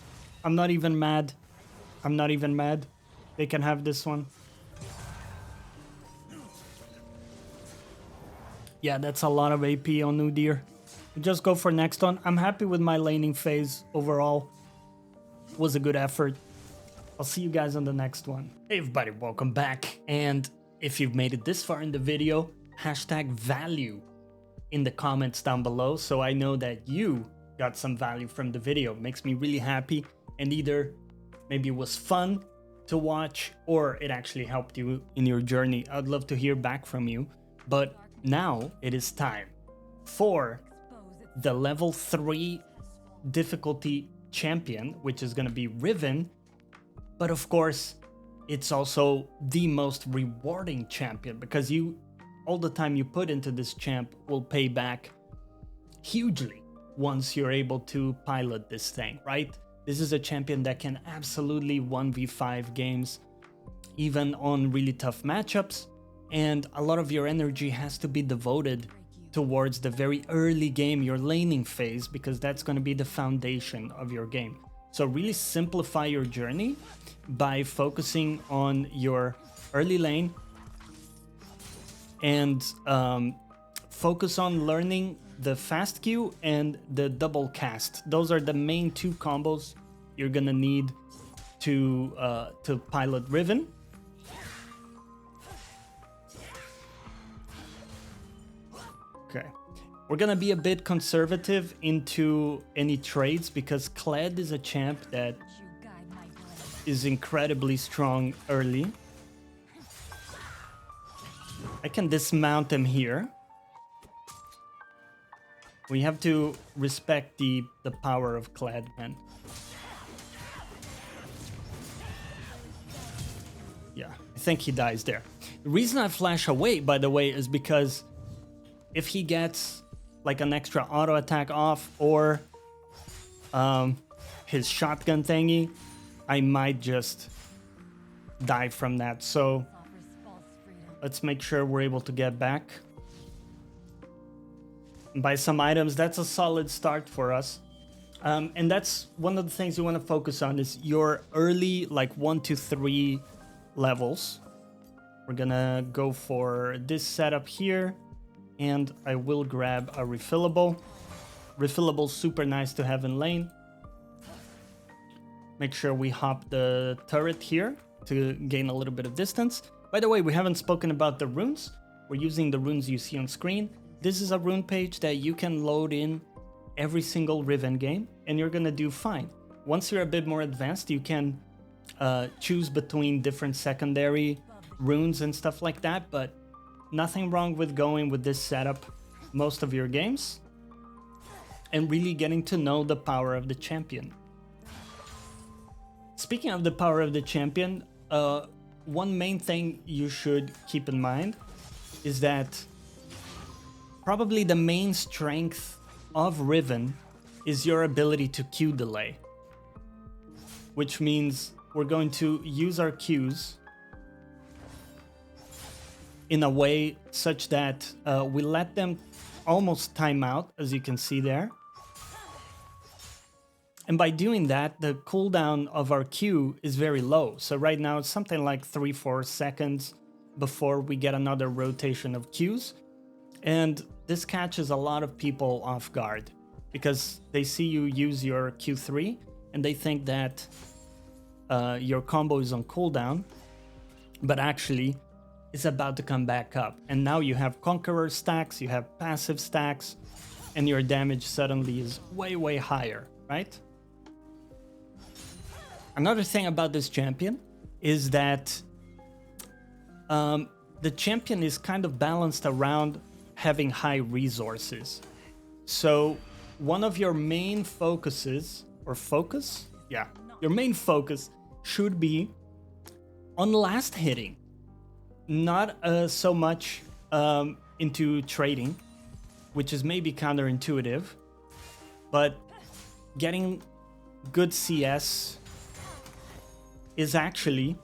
I'm not even mad. I'm not even mad. They can have this one. Yeah, that's a lot of AP on Udyr. Just go for next one. I'm happy with my laning phase overall. Was a good effort. I'll see you guys on the next one. Hey everybody, welcome back. And if you've made it this far in the video, hashtag value in the comments down below so I know that you got some value from the video. Makes me really happy, and either maybe it was fun to watch or it actually helped you in your journey. I'd love to hear back from you. But now it is time for the level 3 difficulty champion, which is going to be Riven. But of course, it's also the most rewarding champion because all the time you put into this champ will pay back hugely once you're able to pilot this thing, right? This is a champion that can absolutely 1v5 games, even on really tough matchups. And a lot of your energy has to be devoted towards the very early game, your laning phase, because that's going to be the foundation of your game. So really simplify your journey by focusing on your early lane and focus on learning the fast Q and the double cast. Those are the main two combos you're gonna need to pilot Riven. Okay, we're gonna be a bit conservative into any trades because Kled is a champ that is incredibly strong early. I can dismount him here. We have to respect the power of Kled, man. Yeah, I think he dies there. The reason I flash away, by the way, is because if he gets like an extra auto attack off or his shotgun thingy, I might just die from that. So let's make sure we're able to get back. Buy some items. That's a solid start for us. And that's one of the things you want to focus on is your early like 1 to 3 levels. We're gonna go for this setup here. And I will grab a refillable. Refillable, super nice to have in lane. Make sure we hop the turret here to gain a little bit of distance. By the way, we haven't spoken about the runes. We're using the runes you see on screen. This is a rune page that you can load in every single Riven game, and you're gonna do fine. Once you're a bit more advanced, you can choose between different secondary runes and stuff like that, but nothing wrong with going with this setup most of your games and really getting to know the power of the champion. Speaking of the power of the champion, one main thing you should keep in mind is that probably the main strength of Riven is your ability to Q delay, which means we're going to use our Qs in a way such that we let them almost time out, as you can see there. And by doing that, the cooldown of our Q is very low. So right now it's something like 3-4 seconds before we get another rotation of Qs. And this catches a lot of people off guard because they see you use your Q3 and they think that your combo is on cooldown, but actually it's about to come back up. And now you have Conqueror stacks, you have passive stacks, and your damage suddenly is way, way higher, right? Another thing about this champion is that the champion is kind of balanced around having high resources. So one of your main focuses, or focus? Yeah, your main focus should be on last hitting, not so much into trading, which is maybe counterintuitive, but getting good CS is actually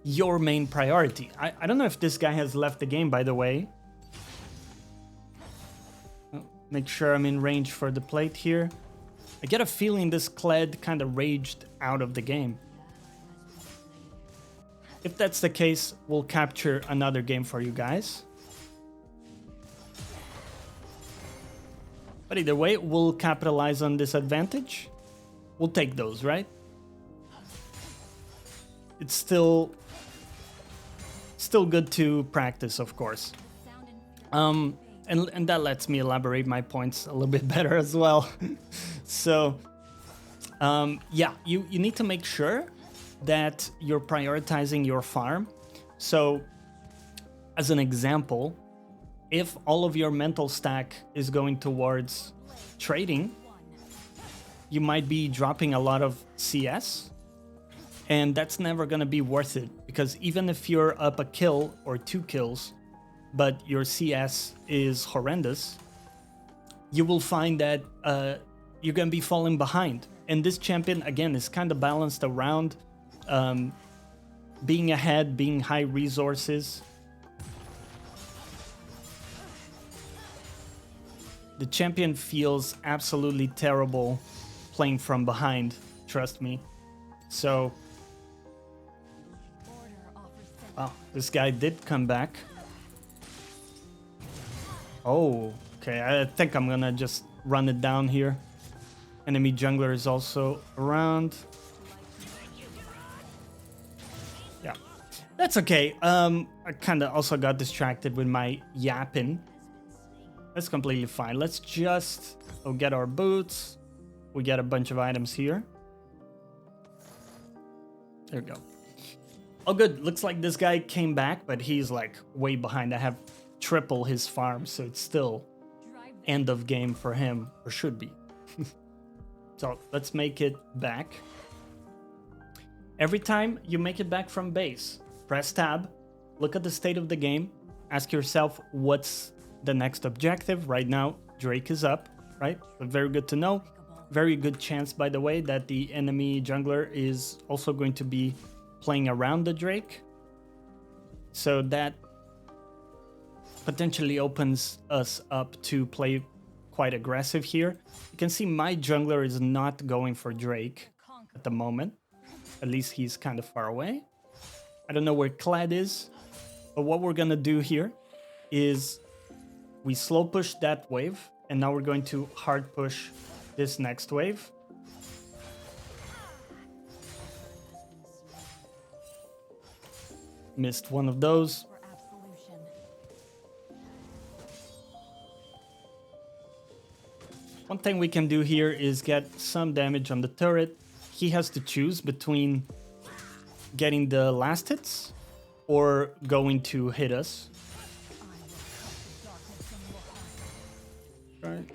your main priority. I don't know if this guy has left the game, by the way. Make sure I'm in range for the plate here. I get a feeling this Kled kind of raged out of the game. If that's the case, we'll capture another game for you guys. But either way, we'll capitalize on this advantage. We'll take those, right? It's still good to practice, of course. And that lets me elaborate my points a little bit better as well. So, yeah, you need to make sure that you're prioritizing your farm. So, as an example, if all of your mental stack is going towards trading, you might be dropping a lot of CS, and that's never going to be worth it, because even if you're up a kill or 2 kills, but your CS is horrendous, you will find that you're going to be falling behind. And this champion, again, is kind of balanced around being ahead, being high resources. The champion feels absolutely terrible playing from behind, trust me. So, wow, this guy did come back. Oh, okay, I think I'm gonna just run it down here. Enemy jungler is also around. Yeah, that's okay. I kind of also got distracted with my yapping. That's completely fine. Let's just get our boots. We get a bunch of items here. There we go. Oh, good. Looks like this guy came back, but he's like way behind. I have triple his farm, so it's still end of game for him, or should be. So let's make it back. Every time you make it back from base, press tab, look at the state of the game, ask yourself what's the next objective. Right now, Drake is up, right? But very good to know. Very good chance, by the way, that the enemy jungler is also going to be playing around the Drake. So that potentially opens us up to play quite aggressive here. You can see my jungler is not going for Drake at the moment. At least he's kind of far away. I don't know where Kled is, but what we're gonna do here is we slow push that wave, and now we're going to hard push this next wave. Missed one of those. One thing we can do here is get some damage on the turret. He has to choose between getting the last hits or going to hit us. Right.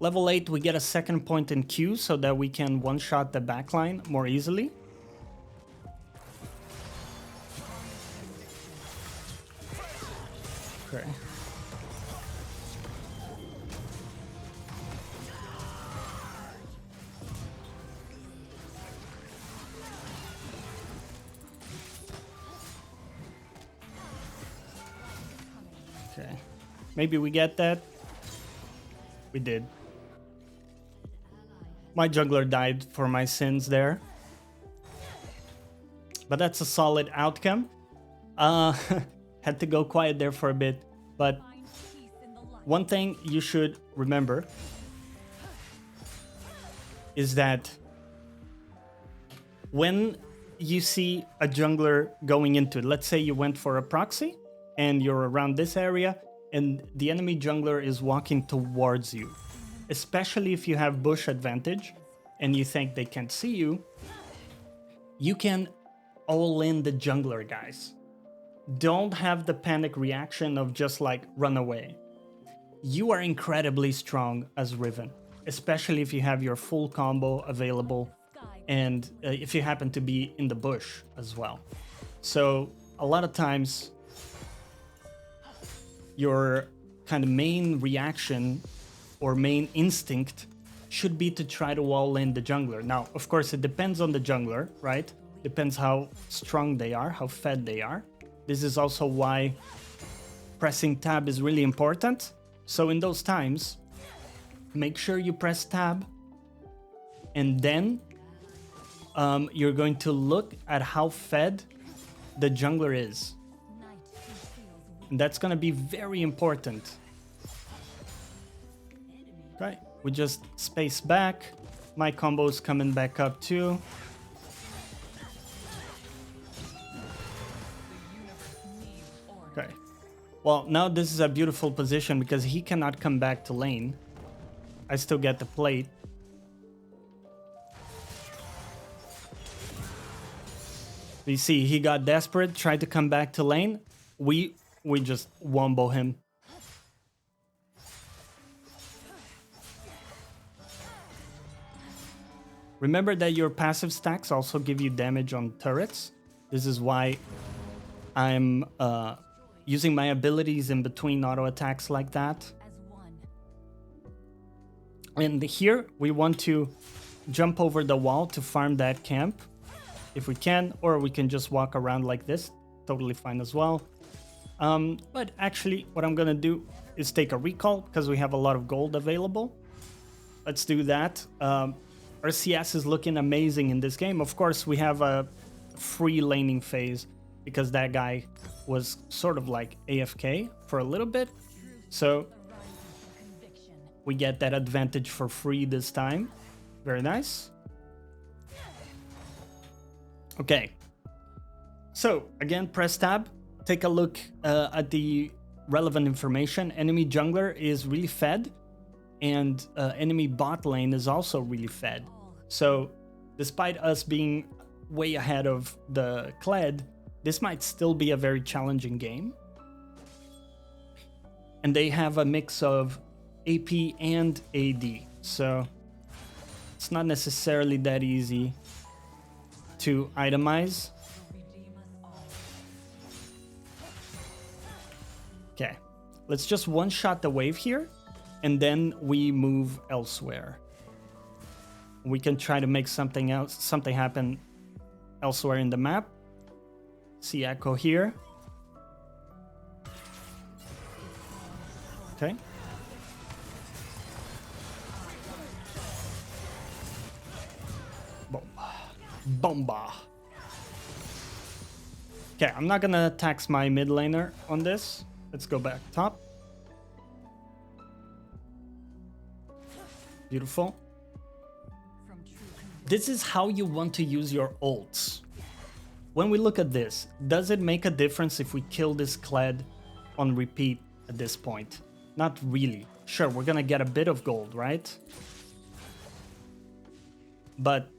Level 8, we get a second point in Q so that we can one-shot the backline more easily. Okay. Okay. Maybe we get that. We did. My jungler died for my sins there. But that's a solid outcome. Had to go quiet there for a bit. But one thing you should remember is that when you see a jungler going into it, let's say you went for a proxy and you're around this area and the enemy jungler is walking towards you, especially if you have bush advantage and you think they can't see you, you can all in the jungler, guys. Don't have the panic reaction of just like run away. You are incredibly strong as Riven, especially if you have your full combo available and if you happen to be in the bush as well. So a lot of times your kind of main reaction or main instinct should be to try to wall in the jungler. Now, of course, it depends on the jungler, right? Depends how strong they are, how fed they are. This is also why pressing tab is really important. So in those times, make sure you press tab, and then you're going to look at how fed the jungler is. And that's going to be very important. Right, we just space back. My combo's coming back up too. Okay. Well, now this is a beautiful position because he cannot come back to lane. I still get the plate. You see, he got desperate, tried to come back to lane. We just wombo him. Remember that your passive stacks also give you damage on turrets. This is why I'm using my abilities in between auto attacks like that. And here we want to jump over the wall to farm that camp if we can, or we can just walk around like this. Totally fine as well. But actually what I'm gonna do is take a recall because we have a lot of gold available. Let's do that. Our CS is looking amazing in this game. Of course, we have a free laning phase because that guy was sort of like AFK for a little bit. So we get that advantage for free this time. Very nice. Okay. So again, press tab. Take a look at the relevant information. Enemy jungler is really fed, and enemy bot lane is also really fed. So despite us being way ahead of the Kled, this might still be a very challenging game. And they have a mix of AP and AD, so it's not necessarily that easy to itemize. Okay, let's just one-shot the wave here, and then we move elsewhere. We can try to make something happen elsewhere in the map. See Echo here. Okay. Bomba. Bomba. Okay, I'm not gonna tax my mid laner on this. Let's go back top. Beautiful. This is how you want to use your ults. When we look at this, does it make a difference if we kill this Kled on repeat at this point? Not really. Sure, we're gonna get a bit of gold, right? But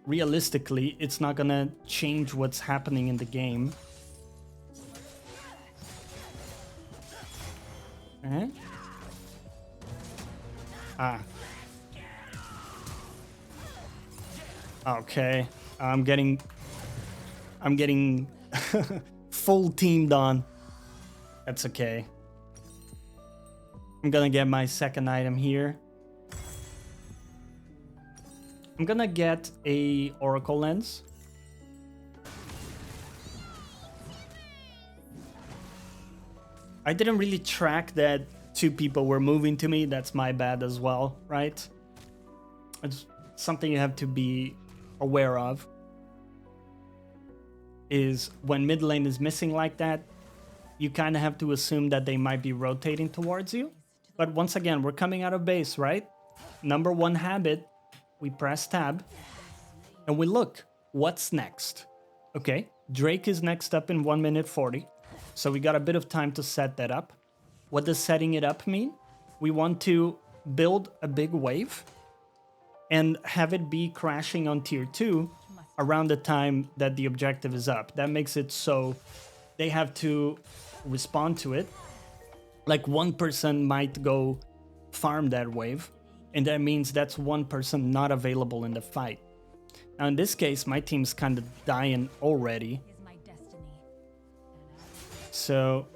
realistically, it's not gonna change what's happening in the game. Okay, I'm getting full teamed on. That's okay. I'm gonna get my second item here. I'm gonna get a Oracle Lens. I didn't really track that two people were moving to me. That's my bad as well, right? It's something you have to be aware of. Is when mid lane is missing like that, you kind of have to assume that they might be rotating towards you. But once again, we're coming out of base, right? Number one habit, we press tab and we look, what's next? Okay, Drake is next up in 1 minute 40. So we got a bit of time to set that up. What does setting it up mean? We want to build a big wave and have it be crashing on tier 2 around the time that the objective is up. That makes it so they have to respond to it. Like one person might go farm that wave, and that means that's one person not available in the fight. Now in this case, my team's kind of dying already. So,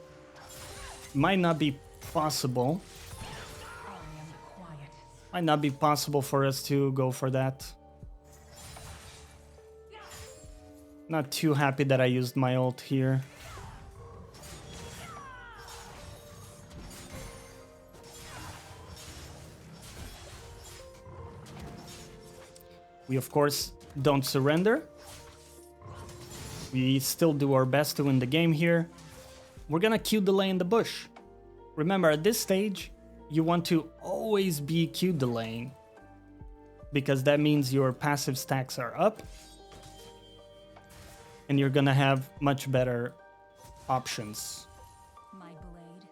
might not be possible. Might not be possible for us to go for that. Not too happy that I used my ult here. We of course don't surrender. We still do our best to win the game here. We're gonna Q delay in the bush. Remember, at this stage, you want to always be Q delaying, because that means your passive stacks are up and you're gonna have much better options. My blade,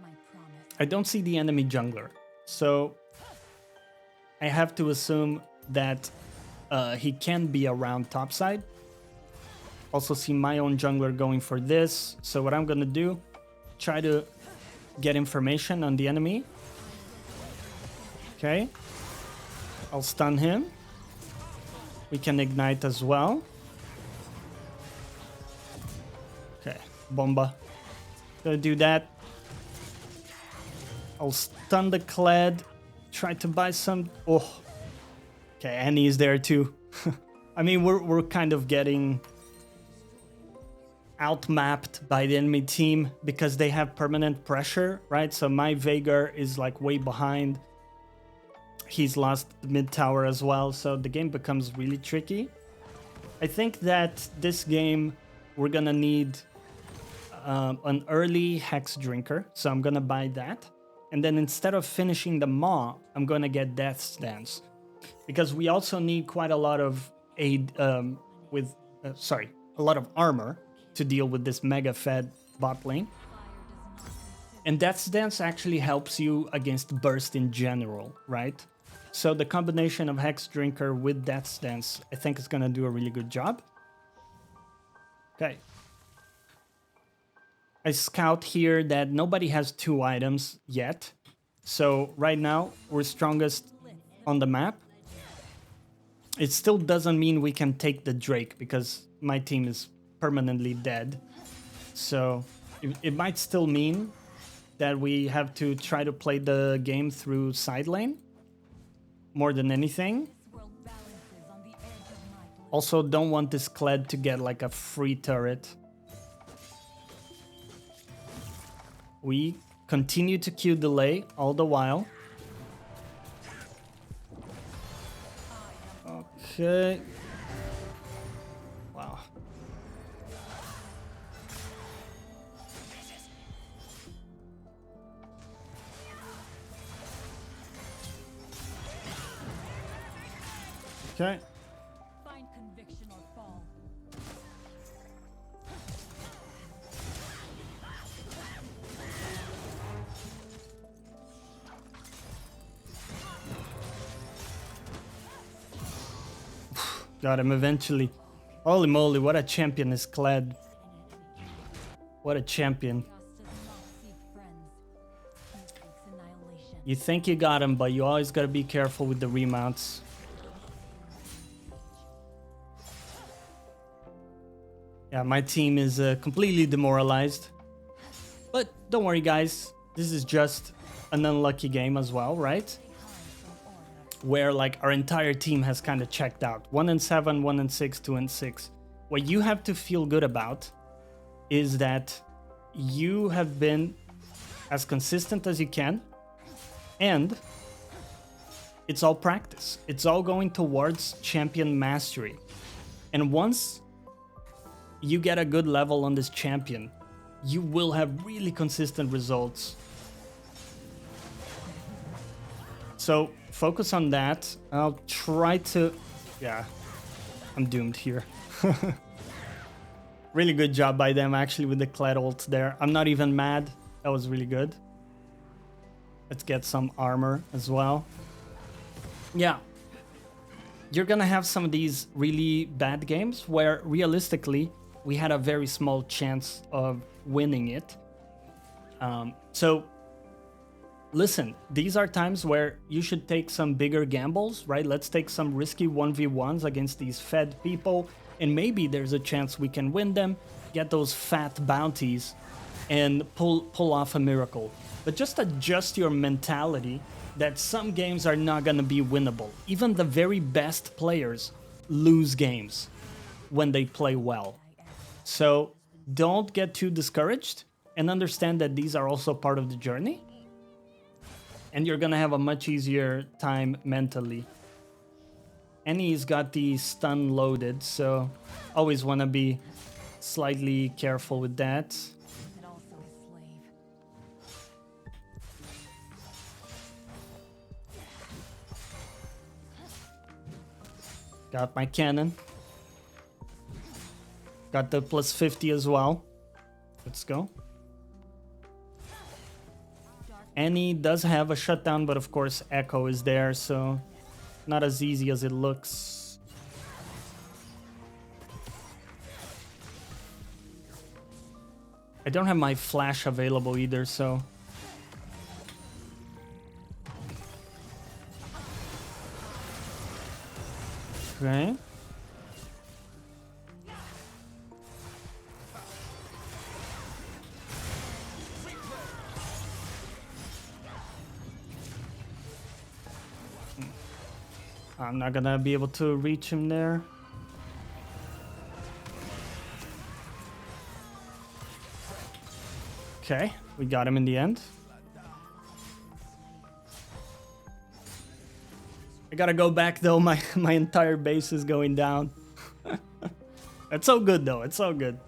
my promise. I don't see the enemy jungler, so I have to assume that he can be around topside. Also see my own jungler going for this, so what I'm gonna do, try to get information on the enemy. Okay, I'll stun him. We can ignite as well. Okay, bomba. Gonna do that. I'll stun the Kled. Try to buy some. Oh, okay, Annie is there too. I mean, we're kind of getting outmapped by the enemy team because they have permanent pressure, right? So my Veigar is like way behind. He's lost the mid tower as well, so the game becomes really tricky. I think that this game we're gonna need an early Hex Drinker, so I'm gonna buy that. And then instead of finishing the Maw, I'm gonna get Death's Dance. Because we also need quite a lot of aid a lot of armor to deal with this mega fed bot lane. And Death's Dance actually helps you against burst in general, right? So the combination of Hex Drinker with Death's Dance, I think is gonna do a really good job. Okay. I scout here that nobody has 2 items yet. So right now, we're strongest on the map. It still doesn't mean we can take the Drake because my team is permanently dead. So it might still mean that we have to try to play the game through side lane more than anything. Also, don't want this Kled to get like a free turret. We continue to Q delay all the while. Okay. Wow. Okay. Find conviction or fall. Got him eventually. Holy moly, what a champion is Kled. What a champion. You think you got him, but you always gotta be careful with the remounts. Yeah, my team is completely demoralized. But don't worry, guys. This is just an unlucky game as well, right? Where like our entire team has kind of checked out. 1-7, 1-6, 2-6. What you have to feel good about is that you have been as consistent as you can, and it's all practice. It's all going towards champion mastery. And once you get a good level on this champion, you will have really consistent results. So focus on that. I'll try to... Yeah, I'm doomed here. Really good job by them actually with the Kled ult there. I'm not even mad. That was really good. Let's get some armor as well. Yeah. You're gonna have some of these really bad games where realistically we had a very small chance of winning it. So listen, these are times where you should take some bigger gambles, right? Let's take some risky 1v1s against these fed people, and maybe there's a chance we can win them, get those fat bounties, and pull off a miracle. But just adjust your mentality that some games are not gonna be winnable. Even the very best players lose games when they play well. So don't get too discouraged and understand that these are also part of the journey. And you're gonna have a much easier time mentally. Annie's got the stun loaded, so always wanna be slightly careful with that. But also a slave. Got my cannon. Got the plus 50 as well. Let's go. Annie does have a shutdown, but of course Echo is there, so not as easy as it looks. I don't have my flash available either, so... Okay. I'm not gonna be able to reach him there. Okay, we got him in the end. I gotta go back though, my entire base is going down. It's so good though, it's so good.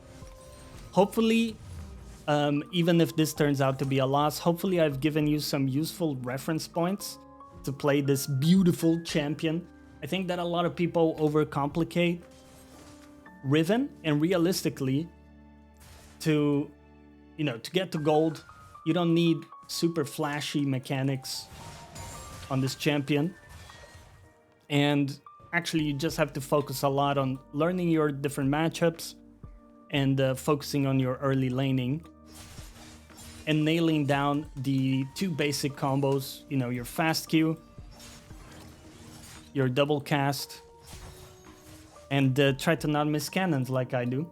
Hopefully, even if this turns out to be a loss, hopefully I've given you some useful reference points to play this beautiful champion. I think that a lot of people overcomplicate Riven, and realistically, to get to gold, you don't need super flashy mechanics on this champion. And actually, you just have to focus a lot on learning your different matchups and focusing on your early laning and nailing down the two basic combos, your fast Q, your double cast, and try to not miss cannons like I do.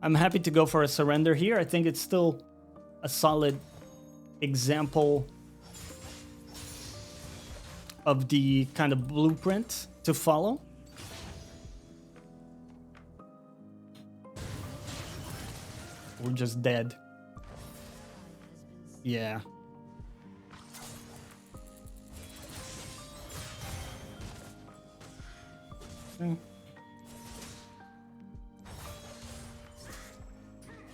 I'm happy to go for a surrender here. I think it's still a solid example of the kind of blueprint to follow. We're just dead. Yeah.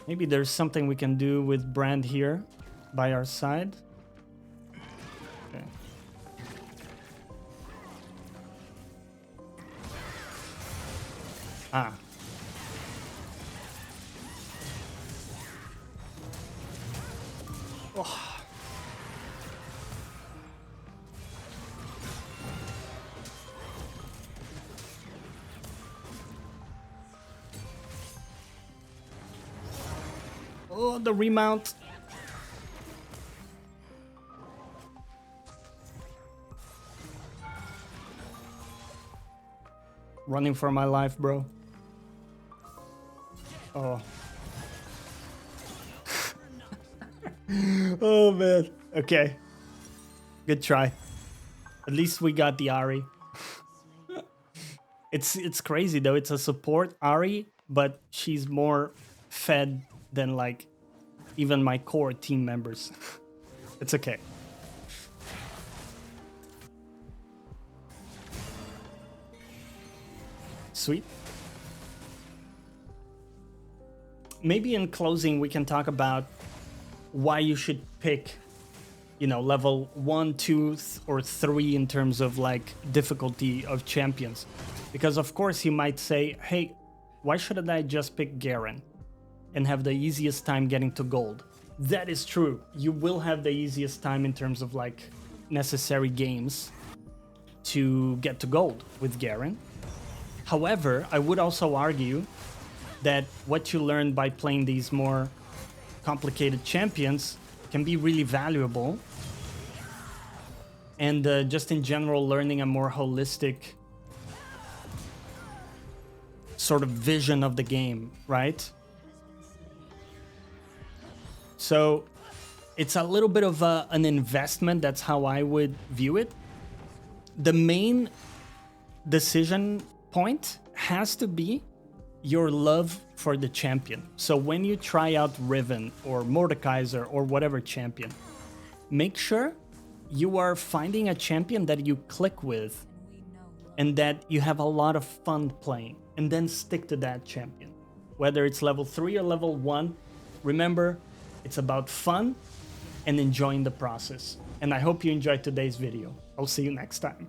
Maybe there's something we can do with Brand here by our side. Okay. Ah. Oh. Oh, the remount. Running for my life, bro. Oh. Oh, man. Okay. Good try. At least we got the Ahri. It's crazy, though. It's a support Ahri, but she's more fed than, like, even my core team members. It's okay. Sweet. Maybe in closing we can talk about why you should pick, level 1, 2, or 3 in terms of like difficulty of champions. Because of course you might say, hey, why shouldn't I just pick Garen and have the easiest time getting to gold? That is true. You will have the easiest time in terms of like necessary games to get to gold with Garen. However, I would also argue that what you learn by playing these more complicated champions can be really valuable. And just in general, learning a more holistic sort of vision of the game, right? So it's a little bit of an investment. That's how I would view it. The main decision point has to be your love for the champion. So when you try out Riven or Mordekaiser or whatever champion, make sure you are finding a champion that you click with and that you have a lot of fun playing, and then stick to that champion. Whether it's level 3 or level 1, remember, it's about fun and enjoying the process. And I hope you enjoyed today's video. I'll see you next time.